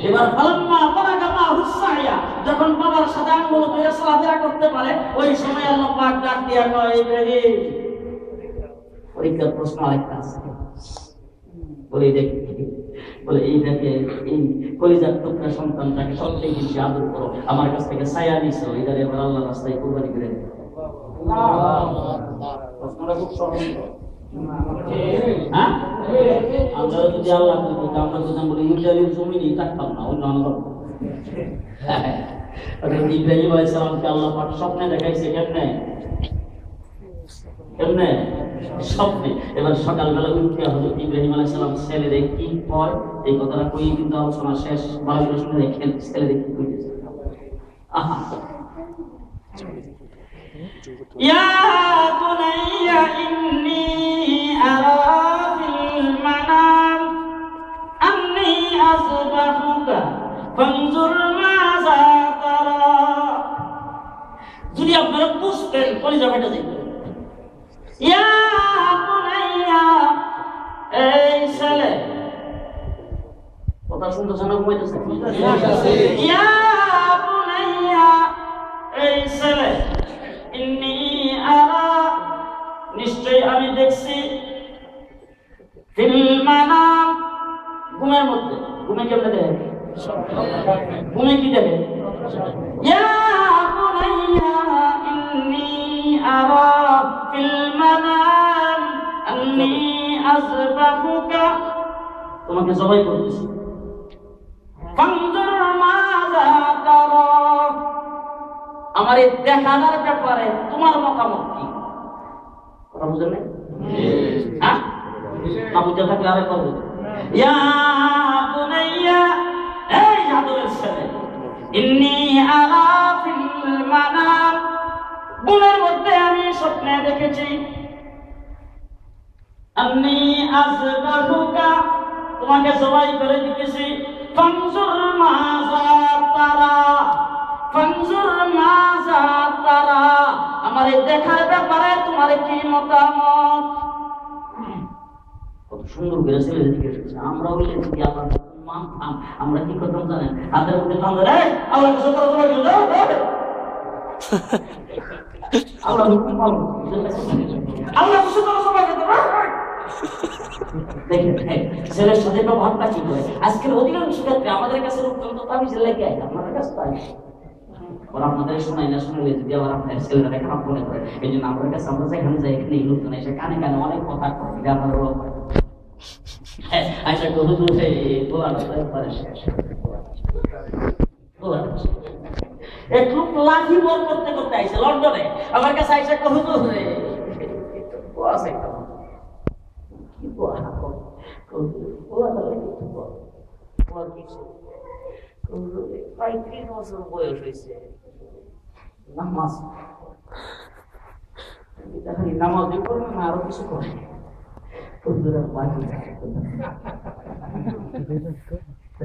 Speaker 1: এবার ফালাম্মা বালাগা মাহুস সাইয়া, যখন বাবার সাথে আঙ্গুল ধরে সালাতেরা করতে পারে, ওই সময় আল্লাহ পাক ডাক দিয়া কয়, ইব্রাহিম পরীক্ষার প্রশ্ন আরেকটা আছে, বলে দেখি, বলে এইটাকে এই কলিজার টুকরা সন্তানটাকে সবচেয়ে বেশি আদর করো, আমার কাছ থেকে ছায়া নিছো, এটারে এবার আল্লাহর রাস্তায় কুরবানি করে দেব। প্রশ্নটা খুব সহজ। হ্যাঁ, আমরা যদি আল্লাহ আমরা যদি বলি ইসরায়েলের জমিনই থাকতাম না, অন্য আল্লাহ। ইব্রাহিম আলাইহিস সালামকে আল্লাহ পাক স্বপ্নে দেখাইছে, কেমনে? এমনি স্বপ্নে। এবার সকালবেলা উঠতে হযরত ইব্রাহিম আলাইহিস সালাম ছেলেরে কি কয় এই কথাটা কই কিন্তু আলোচনা শেষ। ভালো শুনে দেখেন ছেলেরে কি কইতেছে। আহা ইয়া বুনাইয়া ইন্নী আরা ফিল মানাম আন্নী আসবাহুকা ফানজুর মাযা তারা। যদি আপনারা বুঝতেন কলিজা ফাটা যাইত। ইয়া বুনাইয়া এই ছেলে, কথা শুনতেছ না কইতেছে? ইয়া বুনাইয়া এই ছেলে, ইন্নী আরা নিশ্চয় আমি দেখছি, ফিল মানাম ঘুমের মধ্যে। ঘুমে কেমনে দেখে? ঘুমে কি দেখে? ইয়া বুনাইয়া ইন্নী আরা ফিল মানাম আন্নী আযবাহুকা, তোমাকে জবাই করতেছি। ফানজুর মাযা তারা, আমার এই দেখানোর ব্যাপারে তোমার মতামত কি? কথা বুঝেন না? হ্যাঁ, না বুঝে থাকলে আরেক কথা। ইয়া বুনাইয়া এই জাদুর ছেলে, ইন্নী আরা ফিল মানাম ঘুমের মধ্যে আমি স্বপ্নে দেখেছি, আন্নী আযবাহুকা তোমাকে জবাই করে দিতেছি। ফানজুর মাযা তারা, ফানজুর মাযা তারা, আমার এই দেখার ব্যাপারে তোমার কি মতামত? কত সুন্দর করে ছেলে জিজ্ঞেস করছে। আমরা বলি কি আমরা কি করতাম জানেন? হাতের মধ্যে কামড়ে রে আল্লাহ কিছু করে তোমাকে দাও আল্লাহ হুকুম পালন, আল্লাহ কিছু করে তোমাকে দাও। দেখেন ছেলের সাথে ব্যবহারটা কি করে। আজকের অধিকাংশ ক্ষেত্রে আমাদের কাছে অত্যন্ত তাবিজের লেগে আছে, আমাদের কাছে তাই ওরা আপনাদের শোনাই না, শুনলে যদি আবার আপনার ছেলেরা খারাপ মনে করে। এই জন্য আমাদের কাছে আমরা যেখানে যাই এখানে এই লোকজন এসে কানে কানে অনেক কথা কয়, এটা আমার আচ্ছা কত দূর এক লোক লাঠি বল করতে করতে আইসে লন্ডনে, আমার কাছে আইসে কত দূর বয়স হয়েছে, নামাজ করবে না আরো কিছু করে।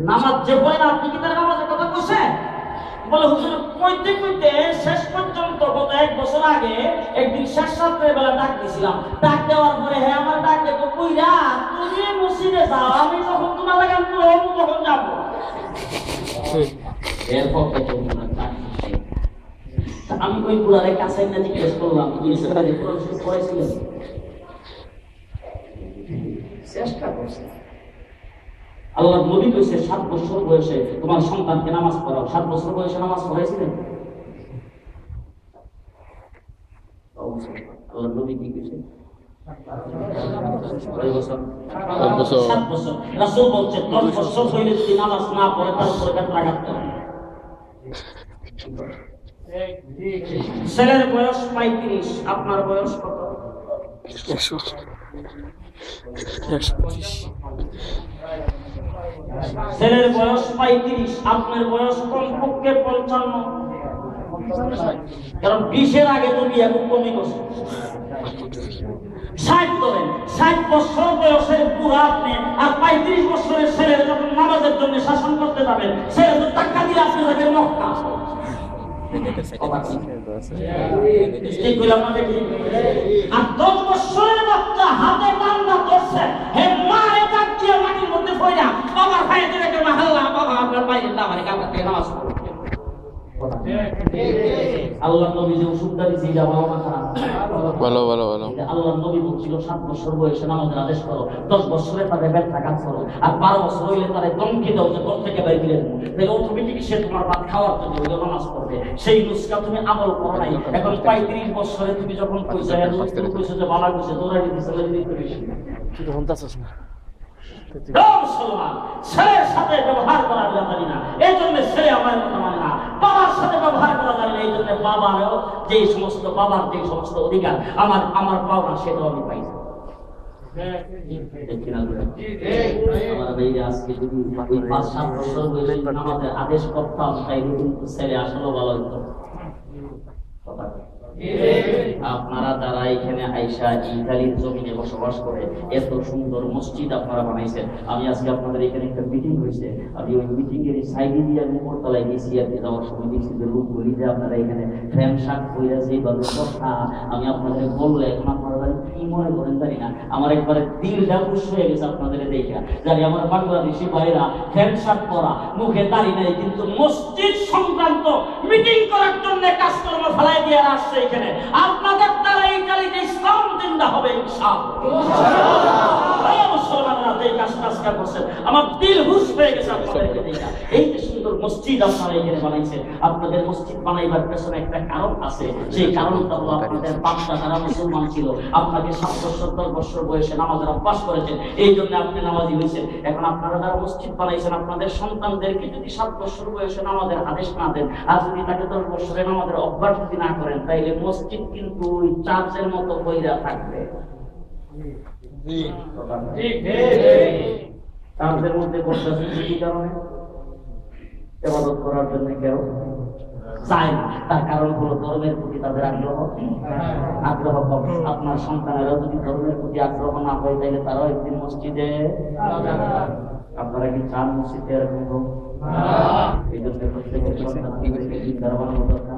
Speaker 1: নামাজ যে বলে না, আপনি কি তার নামাজের কথা বলছেন? বলে হুজুর কইতে কইতে শেষ পর্যন্ত গত 1 বছর আগে একদিন শেষ রাত্রের বেলা ডাক দিয়েছিলাম। ডাক দেওয়ার পরে হ্যাঁ আমার ডাক দেখো কইরা তুমি মসজিদে যাও, আমি যখন তোমার লাগান পুরো তখন যাবো। এরপর আমি ওই বুড়ারের কাছে না জিজ্ঞেস করলাম পড়েছিলেন? চেষ্টা করছে। আল্লাহ নবী কইছে 7 বছর বয়সে তোমার সন্তানকে নামাজ পড়াও। 7 বছর বয়সে নামাজ পড়াইছিলেন? আল্লাহ নবী কি কইছে? 7 বছর। রাসূল বলছে 10 বছর হইলে যদি নামাজ না পড়ে তার উপর কাট লাগাতে হবে। ছেলের বয়স 35, আপনার বয়স কত? 125। ছেলের বয়স 35, আপনার বয়স কমপক্ষে 55। কারণ 20-এর আগে তো বিয়ে খুব কমই করছে। 60 ধরেন, 60 বছর বয়সের বুড়া আপনি আর 35 বছরের ছেলের যখন নামাজের জন্য শাসন করতে যাবেন, ছেলে তো টাকা দিয়ে আপনি যাবেন মক্কা। আর 10 বছরের বাচ্চা হাতে বান্দা ধরছে, হে মারে ডাক দিয়ে মাটির মধ্যে পড়া বাবার ভাই দিয়ে কে মাহাল্লা বাবা আপনার ভাই না মানে কালকে থেকে নামাজ পড়ো। আল্লাহ নবী যে ওষুধটা দিয়েছে এটা ভালো না খারাপ?
Speaker 2: ভালো ভালো ভালো।
Speaker 1: আল্লাহ নবী বলছিল 7 বছর বয়সে নামাজের আদেশ করো, 10 বছরে তাদের ব্যথা কাজ করো, আর 12 বছর হইলে তাদের দমকি দাও যে ঘর থেকে বাইরে দিলেন। তাহলে অটোমেটিক সে তোমার ভাত খাওয়ার জন্য ওই নামাজ পড়বে। সেই নুসকা তুমি আমল করো নাই। এখন 35 বছরে তুমি যখন কইছো এর তুমি কইছো যে ভালো কইছো তোরা দিতে চলে দিতে করিস কি তখন তাছস না মুসলমান ছেলের সাথে ব্যবহার করা জানি না, এই জন্য ছেলে আমার কথা মানে না। বাবার সাথে ব্যবহার করা জানি না, এই জন্য বাবারও যে সমস্ত অধিকার আমার পাওনা সেটাও আমি পাই না। আমাদের আদেশ করতাম তাইলে কিন্তু ছেলে আসলে ভালো হইতো। আপনারা যারা এখানে আইসা ইতালির জমিনে বসবাস করে এত সুন্দর মসজিদ আপনারা বানাইছেন, আমি আজকে আপনাদের এখানে একটা মিটিং হয়েছে, আমি ওই মিটিং এর সাইডে দিয়ে আমি উপরতলায় গেছি আর কি, যাওয়ার সময় দেখছি যে লোক বলি যে আপনারা এখানে ফ্যান শাক কইরা যেভাবে কথা আমি আপনাদের বললে এখন আপনারা কি মনে করেন জানি না, আমার একবারে দিলটা খুশ হয়ে গেছে আপনাদের দেখা। জানি আমার বাংলাদেশি ভাইরা ফ্যান শাক করা, মুখে দাড়ি নাই, কিন্তু মসজিদ সংক্রান্ত মিটিং করার জন্য কাজকর্ম ফেলাই দিয়ে আসছে এখানে। আপনাদের দ্বারা এই কালিতে ইসলাম জিন্দা হবে আমার দিল হুশ হয়ে গেছে আপনাদেরকে দেখা। এই যে সুন্দর মসজিদ আপনারা এখানে বানাইছেন, আপনাদের মসজিদ বানাইবার পেছনে একটা কারণ আছে। সেই কারণটা হলো আপনাদের বাপদা যারা মুসলমান ছিল, আপনাকে 7 বছর 10 বছর বয়সে নামাজের অভ্যাস করেছেন, এই জন্য আপনি নামাজি হয়েছেন। এখন আপনারা যারা মসজিদ বানাইছেন, আপনাদের সন্তানদেরকে যদি 7 বছর বয়সে নামাজের আদেশ না দেন, আর যদি তাকে 10 বছরে নামাজের অভ্যাস যদি না করেন, তাইলে মসজিদ কিন্তু ওই চার্চের মতো বইরা থাকবে। চার্চের মধ্যে বসতেছেন কি কারণে? ইবাদত করার জন্য কেউ চায় না, তার কারণ হলো ধর্মের প্রতি তাদের আগ্রহ কম। আপনার সন্তানেরা যদি ধর্মের প্রতি আগ্রহ না হয়, তাহলে তারাও একদিন মসজিদে, আপনারা কি চান মসজিদে এরকম হোক? এই জন্য প্রত্যেকের সন্তানদেরকে ইমানদার বানানো দরকার।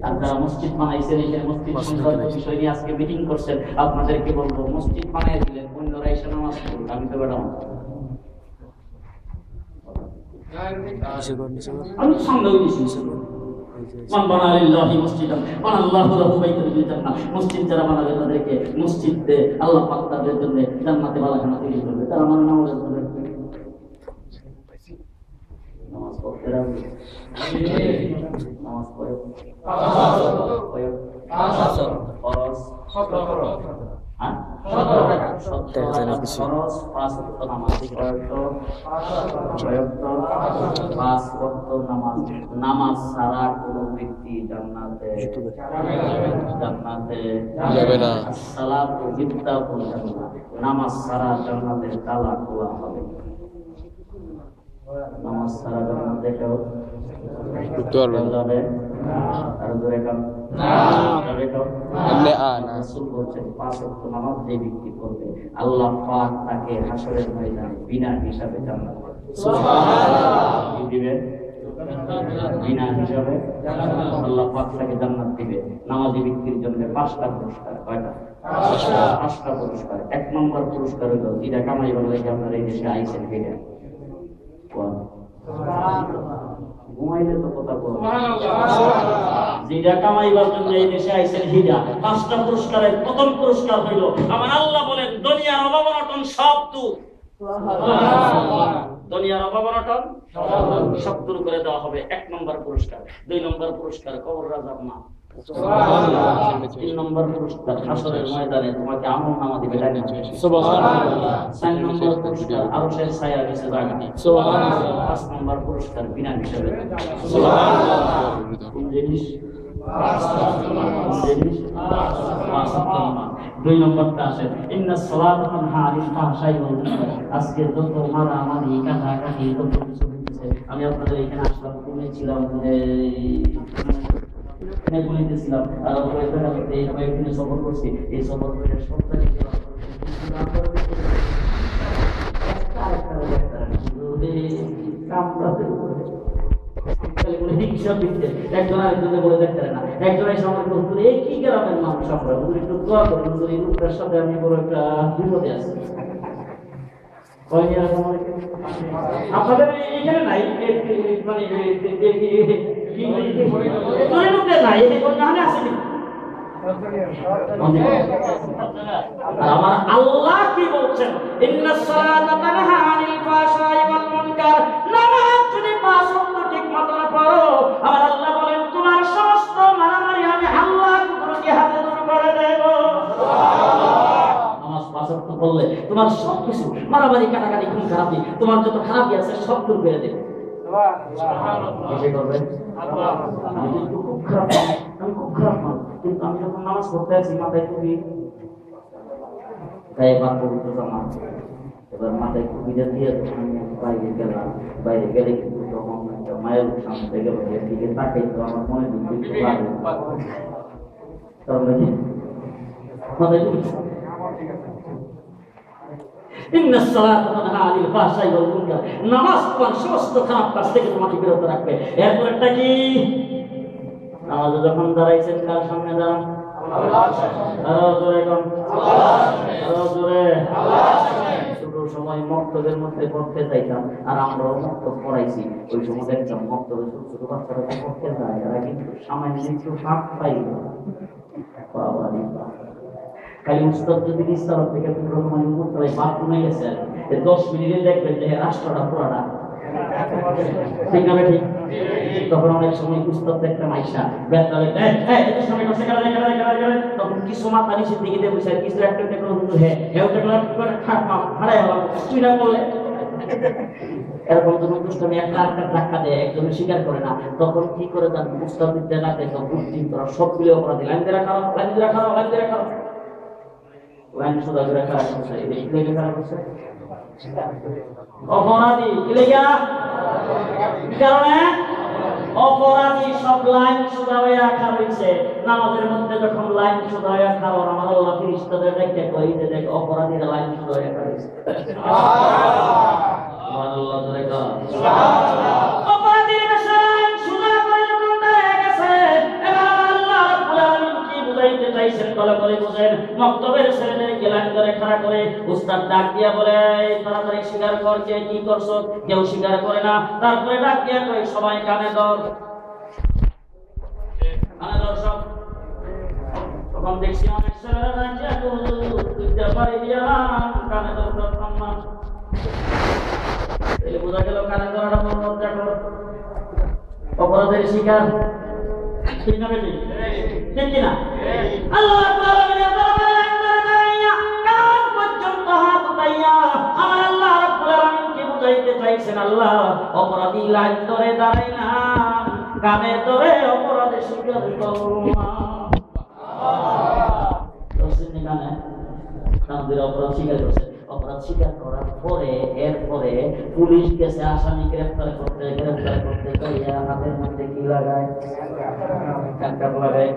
Speaker 1: আর যারা মসজিদ বানাইছেন, এই মসজিদ সংক্রান্ত বিষয় নিয়ে আজকে মিটিং করছেন, আপনাদেরকে বলবো মসজিদ বানাই দিলেন, অন্যরা এসে নামাজ পড়ুন, আমি তো বেড়াবো আমি সামনে মসজিদ যারা বানাবে তাদেরকে মসজিদে আল্লাহ পাক তাদের জন্য জান্নাতে বালাখানা তৈরি করবে। তারা আমার নামাজের জন্য নামাজ পড়তে রাখবে, নামাজ পড়ে নামাজ ছাড়া কোন ব্যক্তি জান্নাতে যাবে না। সালাতু মিফতাহুল জান্নাহ, নামাজ ছাড়া জান্নাতের তালা খোলা হবে। নামাজ ছাড়া জান্নাতে কেউ ঢুকতে পারবে না। আর জোরে কাম না যাবে কেউ না। রাসূল বলেছেন 5 ওয়াক্ত নামাজ যে ব্যক্তি পড়বে, আল্লাহ পাক তাকে হাসরের ময়দানে বিনা হিসাবে জান্নাত দেবে। সুবহানাল্লাহ। কি দিবেন? বিনা হিসাবে আল্লাহ পাক তাকে জান্নাত দিবে। নামাজি ব্যক্তির জন্য 5টা পুরস্কার। কয়টা? 5টা পুরস্কার। 1 নম্বর পুরস্কার হলো যেটা কামাইবার লাগি আপনারা এই দেশে আইছেন, এটা ঘুমাইলে তো কথা বল, যেটা কামাইবার জন্য এই দেশে আইছেন হিজা। 5টা পুরস্কারের প্রথম পুরস্কার হইল, আমার আল্লাহ বলেন দুনিয়ার অভাব অনটন সব দূর, দুনিয়ার অভাব অনটন সব দূর করে দেওয়া হবে। 1 নম্বর পুরস্কার। 2 নম্বর পুরস্কার কবর আযাব না। 3 নম্বর পুরস্কার হাসরের ময়দানে তোমাকে আমলনামা দিবে। সুবহানাল্লাহ। 4 নম্বর পুরস্কার আরশের ছায়া নিচে জায়গা। সুবহানাল্লাহ। 5 নম্বর পুরস্কার বিনা হিসাবে। সুবহানাল্লাহ। কোন জিনিস? 2 নম্বরটা আছে ইন্নাস সালাতা তানহা আনিল ফাহশাই ওয়াল মুনকার। আজকে যত মারামারি কাটাকাটি যত কিছু হচ্ছে, আমি আপনাদের এখানে আসলাম, ঘুমিয়েছিলাম, ঘুমিয়েছিলাম, আর এখানে সফর করছি। এই সফর করে সপ্তাহে একজন আরেকজনে বলে দেখতে না, একজন এসে আমাকে বলতো এই কি গ্রামের মানুষ, আমরা একটু দোয়া করুন, এই লোকটার সাথে আমি বড় একটা বিপদে আছি। আপনাদের এখানে নাই, মানে আমার আল্লাহ কি বলছেন? ইন্নাস সালাতা তানহা আনিল ফাহশাই ওয়াল মুনকার। নামাজ যদি 5 ওয়াক্ত ঠিকমতো পড়ো, আমার আল্লাহ বলেন তোমার সমস্ত মারামারি আমি আল্লাহ তোমাকে হাতে দূর করে দেব। নামাজ 5 ওয়াক্ত করলে তোমার সব কিছু মারামারি কাটাকাটি খুন খারাপি তোমার যত খারাপই আছে সব দূর করে দেবে। আমি খুব খারাপ মানুষ, কিন্তু আমি যখন নামাজ পড়তে আছি মাথায় টুপি, গায়ে পাক পবিত্র জামা, এবার মাথায় টুপিটা দিয়ে আমি বাইরে গেলাম। বাইরে গেলে কিন্তু তখন একটা মায়ের সামনে থেকে দিকে তাকাই তো আমার মনে দুঃখ লাগে। মাথায় টুপি নামাজ তোমার সমস্ত খারাপ কাজ থেকে তোমাকে বিরত রাখবে। এরপর একটা কি, নামাজে যখন দাঁড়াইছেন কার সামনে দাঁড়ান? সময় মক্তবের মধ্যে পড়তে চাইতাম, আর আমরাও মক্তব পড়াইছি। ওই সময় দেখতাম মক্তবে ছোট ছোট বাচ্চারা পড়তে যায়, এরা কিন্তু সামান্য একটু ফাঁক পাই। খালি উস্তাদ যদি নিস্তার থেকে বাথরুমে গেছে 10 মিনিটে দেখবেন যে রাষ্ট্রটা পুরাটা ঠিক না ঠিক। তখন অনেক সময় উস্তাদ দেখতে মাইশা তখন কিছু মাথা নিচের দিকে দিয়ে বসে কিছু একটা তুই না করলে এরকম যখন দুষ্টামি একটা ধাক্কা দেয়, একজন স্বীকার করে না, তখন কি করে তার উস্তাদ দিতে ডাকে বুদ্ধি তোরা সবগুলো অপরাধী লাইন দিয়ে রাখা লাইন দিয়ে রাখা লাইন দিয়ে রাখা লাইন সোজা করে খারাপ করছে। এই খারাপ করছে অপরাধী কি লেগা কারণে অপরাধী সব লাইন সোজা হয়ে রাখা হয়েছে। নামাজের মধ্যে যখন লাইন সোজা হয়ে রাখা, আমার আল্লাহ ফেরেশতাদের দেখে কই যে দেখ অপরাধীরা লাইন সোজা হয়ে রাখা হয়েছে। সুবহানাল্লাহ জোরে কর সুবহানাল্লাহ। অপরাধীর বেশে লাইন সোজা করে যখন দাঁড়িয়ে গেছে, এবার আল্লাহ রাব্বুল আলামিন কি বুঝাইতে চাইছেন ভালো করে বুঝেন। মক্তবের ছেলেদেরকে লাইন ধরে খাড়া করে উস্তাদ ডাক দিয়া বলে তাড়াতাড়ি স্বীকার কর যে কি করছো। কেউ স্বীকার করে না। তারপরে ডাক দিয়া কই সবাই কানে ধর, কানে ধর সব। তখন দেখছি অনেক ছেলেরা ডাক দিয়া তুইতে পারি দিয়া কানে ধর না। এই বোঝা গেল কানে ধরাটা বড় কর অপরাধের শিকার। ঠিক না বেটি? ঠিক কিনা? আল্লাহ রাব্বুল আলামিনের দরবারে লাইন ধরে দাঁড়াইয়া কান পর্যন্ত হাত উঠাইয়া আমার আল্লাহ রাব্বুল আলামিন কি বুঝাইতে চাইছেন? আল্লাহ অপরাধী লাইন ধরে দাঁড়াইনা কানে ধরে অপরাধে স্বীকার করুনা। কানে কানে অপরাধ স্বীকার করছে। অপরাধ স্বীকার করার পরে এরপরে পুলিশ গেছে আসামি গ্রেফতার করতে গিয়ে হাতের মধ্যে কি লাগায়? কাঁটার লাগায়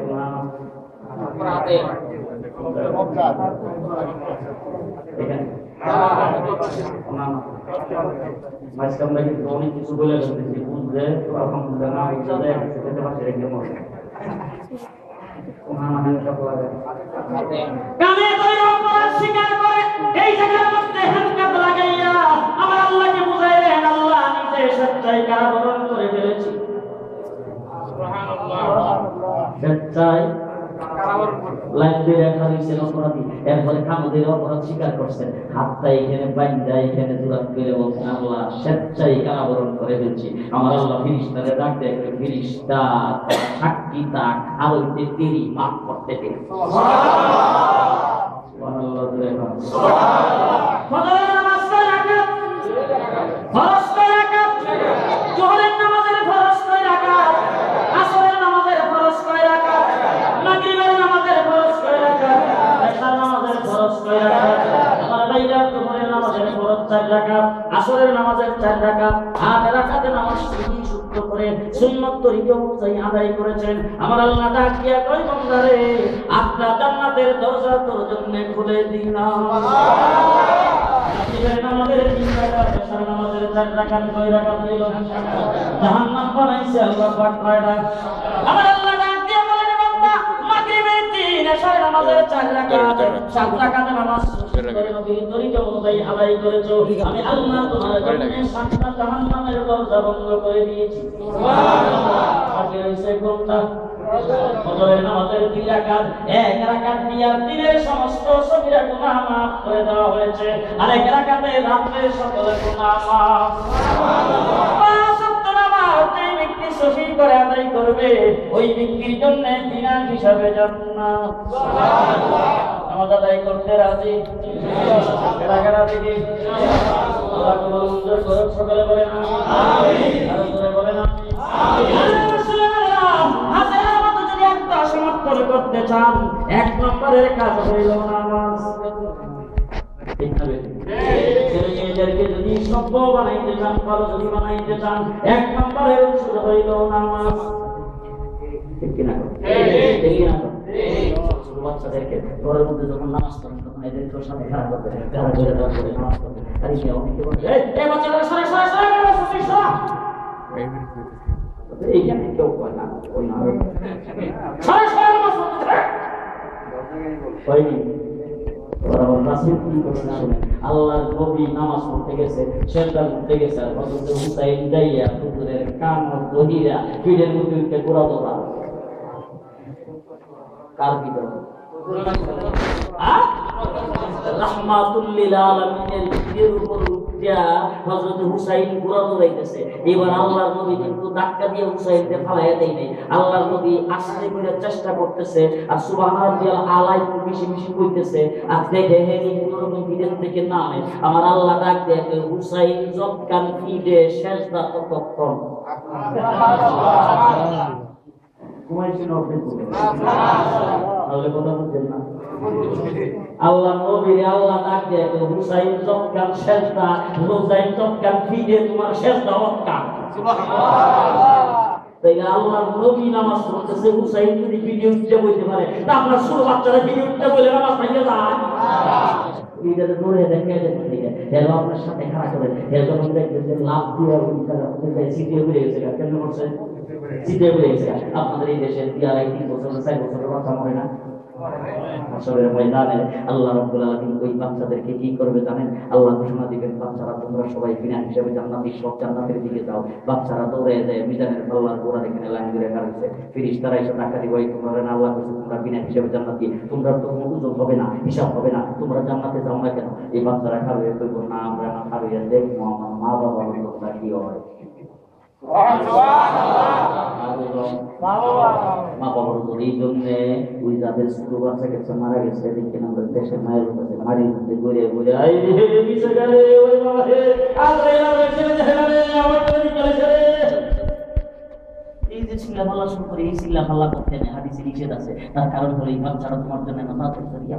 Speaker 1: অনেক কিছু বলে ফেলতেছি, বুঝলে আলহামদুলিল্লাহ না বুঝলে খেতে পারছে রেখে মরে কানে ধরে অপরাধ স্বীকার করে এই জায়গার মধ্যে হ্যান্ডকাপ লাগাইয়া আমার আল্লাহকে বুঝাইলেন, আল্লাহ আমি যে সত্যই কারাবরণ করে ফেলেছি। সুবহানাল্লাহ। সত্যই কারাবরণ লাইন দিয়ে রাখা হয়েছে অপরাধী। এরপরে কামদের অপরাধ স্বীকার করছেন, হাতটা এখানে বাইন্দা এখানে জোড়াত করে বলছেন আল্লাহ সত্যই কারাবরণ করে ফেলছি। আমার আল্লাহ ফেরেশতাদের ডাক দেয়, ফেরেশতা সাক্ষী তাক আর ওইতে তেরি মাফ করতে দে। সুবহানাল্লাহ সুবহানাল্লাহ। ফজরের নামাজ কয় রাকাত? ফরজ কয় রাকাত? জোহরের নামাজের ফরজ কয় রাকাত? আসরের নামাজের ফরজ কয় রাকাত? মাগরিবের নামাজের ফরজ কয় রাকাত? এশার নামাজের ফরজ কয় রাকাত? আমার ভাইরা জোহরের নামাজের ফরজ 4 রাকাত, আসরের নামাজের 4 রাকাত, 8 রাকাতের নামাজ তিনি শুদ্ধ করে সুন্নাত তরিকা অনুযায়ী আদায় করেছেন। আমার আল্লাহ ডাক দিয়া কই বান্দারে আটটা জান্নাতের দরজা তোর জন্য খুলে দিলাম। মাগরিবের নামাজের 3 রাকাত, এশার নামাজের 4 রাকাত, 2 রাকাত হইল জাহান্নাম বানাইছে আল্লাহ পাক কয়টা? আমার আল্লাহ ডাক দিয়া বলেন বান্দা মাগরিবের 3, এশার নামাজের 4 রাকাত, 7 রাকাতের নামাজ তরিকা অনুযায়ী আদায় করেছো, আমি আল্লাহ তোমার জন্য 7টা জাহান্নামের দরজা বন্ধ করে দিয়েছি। সুবহানাল্লাহ। বাকি রইছে কোনটা? ফজরের নামাজের 2 রাকাত, 1 রাকাত দিয়া দিনের সমস্ত সগীরা গুনাহ মাফ করে দেওয়া হয়েছে, আর 1 রাকাতে রাতের সকল গুনাহ মাফ। সুবহানাল্লাহ। যে ব্যক্তি সহি করে আদায় করবে ওই ব্যক্তির জন্য বিনা হিসাবে জান্নাত। সুবহানাল্লাহ। নামাজ আদায় করতে রাজি? কারা রাজি? আল্লাহ কবুল মঞ্জুর করুন। সকলে বলেন আমিন। আরো জোরে বলেন আমিন। হাজারের মতো যদি একটা সমাপ্ত করতে চান, এক নম্বরের কাজ হইল নামাজ। ছেলেমেয়েদেরকে যদি সভ্য বানাইতে চান, ভালো যদি বানাইতে চান, এক নম্বরের ওষুধ হইল নামাজ। ঠিক কিনা? ঠিক কিনা? বাচ্চাদেরকে ঘরের মধ্যে যখন নামাজ পড়েন তখন এদের তোর সাথে খারাপ করতে নামাজ পড়বে। তাই কি অনেকে বলে এই বাচ্চারা সরে সরে সরে সরে এইখানে কেউ কয় না, ওই না সরে সরে নামাজ পড়তে হয়নি। আল্লাহর নবী নামাজ পড়তে গেছে, সেজদা করতে গেছে, আর হযরত হুসাইন যাইয়া পুকুরের কান ধরিয়া পিঠের মধ্যে উঠে ঘোরা দৌড়া। কার ভিতর? রাহমাতুল লিল আলামিনের পিঠের উপর উঠিয়া হযরত হুসাইন ঘোরা দৌড়াইতেছে। এবার আল্লাহর নবী কিন্তু ধাক্কা দিয়ে হুসাইনকে ফালাইয়া দেয় নাই। আল্লাহর নবী আস্তে করে চেষ্টা করতেছে, আর সুবহানাল্লাহ আলাই মিশি মিশি কইতেছে, আর দেখে হেনি কোনরকম পিঠের থেকে নামে। আমার আল্লাহ ডাক দেখে হুসাইন যতক্ষণ পিঠে সেজদা ততক্ষণ। আল্লাহ নবী আল্লাহ ডাক দেখে হুসাইন যতক্ষণ সেজদা, হুসাইন যতক্ষণ পিঠে তোমার সেজদা অতক্ষণ। তাই আল্লাহর নবী নামাজ পড়তেছে, হুসাইন যদি ভিডিও উঠতে বলতে পারে, তা আপনার ছোট বাচ্চারা ভিডিও উঠতে বলে নামাজ ভেঙে যায়। এটাতে দৌড়ে দেখে দেখে এর আপনার সাথে খারাপ করে এর যখন দেখবেন যে লাভ দিয়ে সিটিয়ে বেড়ে গেছে, কেন করছে? সিটিয়ে বেড়ে গেছে। আপনাদের এই দেশে 3 বছর 4 বছরের বাচ্চা মরে না? হাসরের ময়দানে আল্লাহ রাব্বুল আলামিন ওই বাচ্চাদেরকে কি করবে জানেন? আল্লাহ ঘোষণা দিবেন, বাচ্চারা তোমরা সবাই বিনা হিসাবে জান্নাতি, সব জান্নাতের দিকে যাও। বাচ্চারা দৌড়ে যায় মিজানের পাল্লার গোড়া এখানে লাইন ধরে কাটছে। ফেরেশতারা এসে টাকা দিবে, তোমরা না আল্লাহ কইছে তোমরা বিনা হিসাবে জান্নাতি, তোমরা তো কোনো ওজন হবে না, হিসাব হবে না, তোমরা জান্নাতে যাও না কেন? এই বাচ্চারা খাবে, কইব না আমরা না খাবে, দেখবো আমার মা বাবা তোমরা কি হয়। মা বাবার উপর এই জন্য ওই যাদের ছোট বাচ্চা কাছে মারা গেছে, দেখেন আমরা দেশের মায়ের কাছে মাটির মধ্যে ঘুরে ঘুরে এই যে চিল্লাপাল্লা শুরু করে, এই চিল্লাপাল্লা করতে নেই, হাদিসে নিষেধ আছে। তার কারণ হলো এই বাচ্চারা তোমার জন্য না তাদের জড়িয়া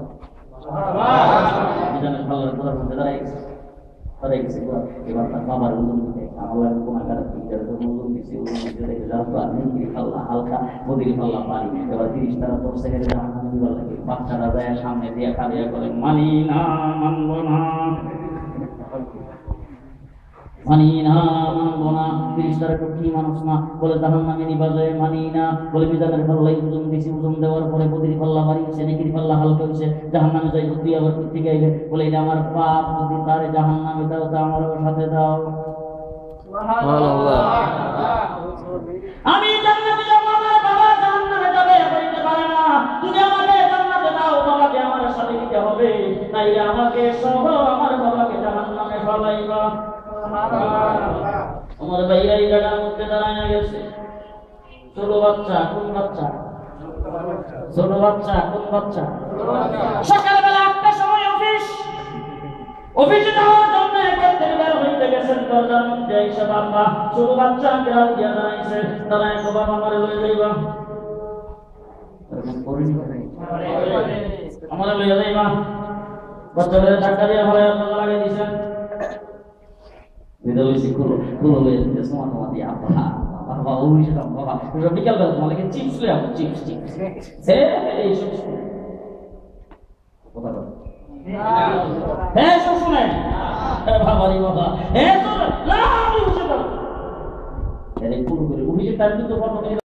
Speaker 1: পাল্লার মধ্যে দাঁড়াই গেছে। এবার তার বাবার ওজন দিতে আমার কোনাকার ওজন দিচ্ছে, ওজন দিতে দেখে যাবো আর নিকিরি পাল্লা হালকা বদিরি পাল্লা পারি। এবার 30 তারা 10 সেকেন্ডে জাহান্নামে দিবার লাগে। বাচ্চারা যায় সামনে দিয়ে খালিয়া করে মানি না, মানব না, মানি না, মানব না। 30 তারা কি মানুষ না বলে জাহান্নামে নিবা যায়, মানি না বলে মিজানের পাল্লাই ওজন দিছি, ওজন দেওয়ার পরে বদিরি পাল্লা পারি হচ্ছে, নিকিরি পাল্লা হালকা হচ্ছে, জাহান্নামে যাই। তুই আবার করতে গাইলে বলে এটা আমার পাপ, যদি তারে জাহান্নামে দাও তা আমারও সাথে দাও। আমি জান্নাতে যাব, আমার বাবা জাহান্নামে যাবে, বলতে পারে না। তুমি আমাকে জান্নাতে দাও, বাবাকে আমার সাথে দিতে হবে, তাইলে আমাকে সহ আমার বাবাকে জাহান্নামে ফলাইবা। আমার ভাইরা এই জায়গার মধ্যে দাঁড়ায় গেছে। ছোট বাচ্চা, কোন বাচ্চা? ছোট বাচ্চা, কোন বাচ্চা? সকালবেলা 8টার সময় অফিসে যাওয়ার জন্য বের হইতে গেছেন, দরজার মধ্যে এসে বাবা ছোট বাচ্চা বিড়াল দিয়া দাঁড়াইছে। দাঁড়ায় তো বাবা আমারে লই যাইবা, আমারে লইয়া যাইবা। বাচ্চাদের ধাক্কা দিয়ে আমার লাগাই দিয়েছেন। বিকাল বেলা তোমাকে চিপস লই আসবো, চিপস চিপস এইসব কথা বল। হ্যাঁ সব শুনে বাবারি বাবা, হ্যাঁ অফিসের টাইম কিন্তু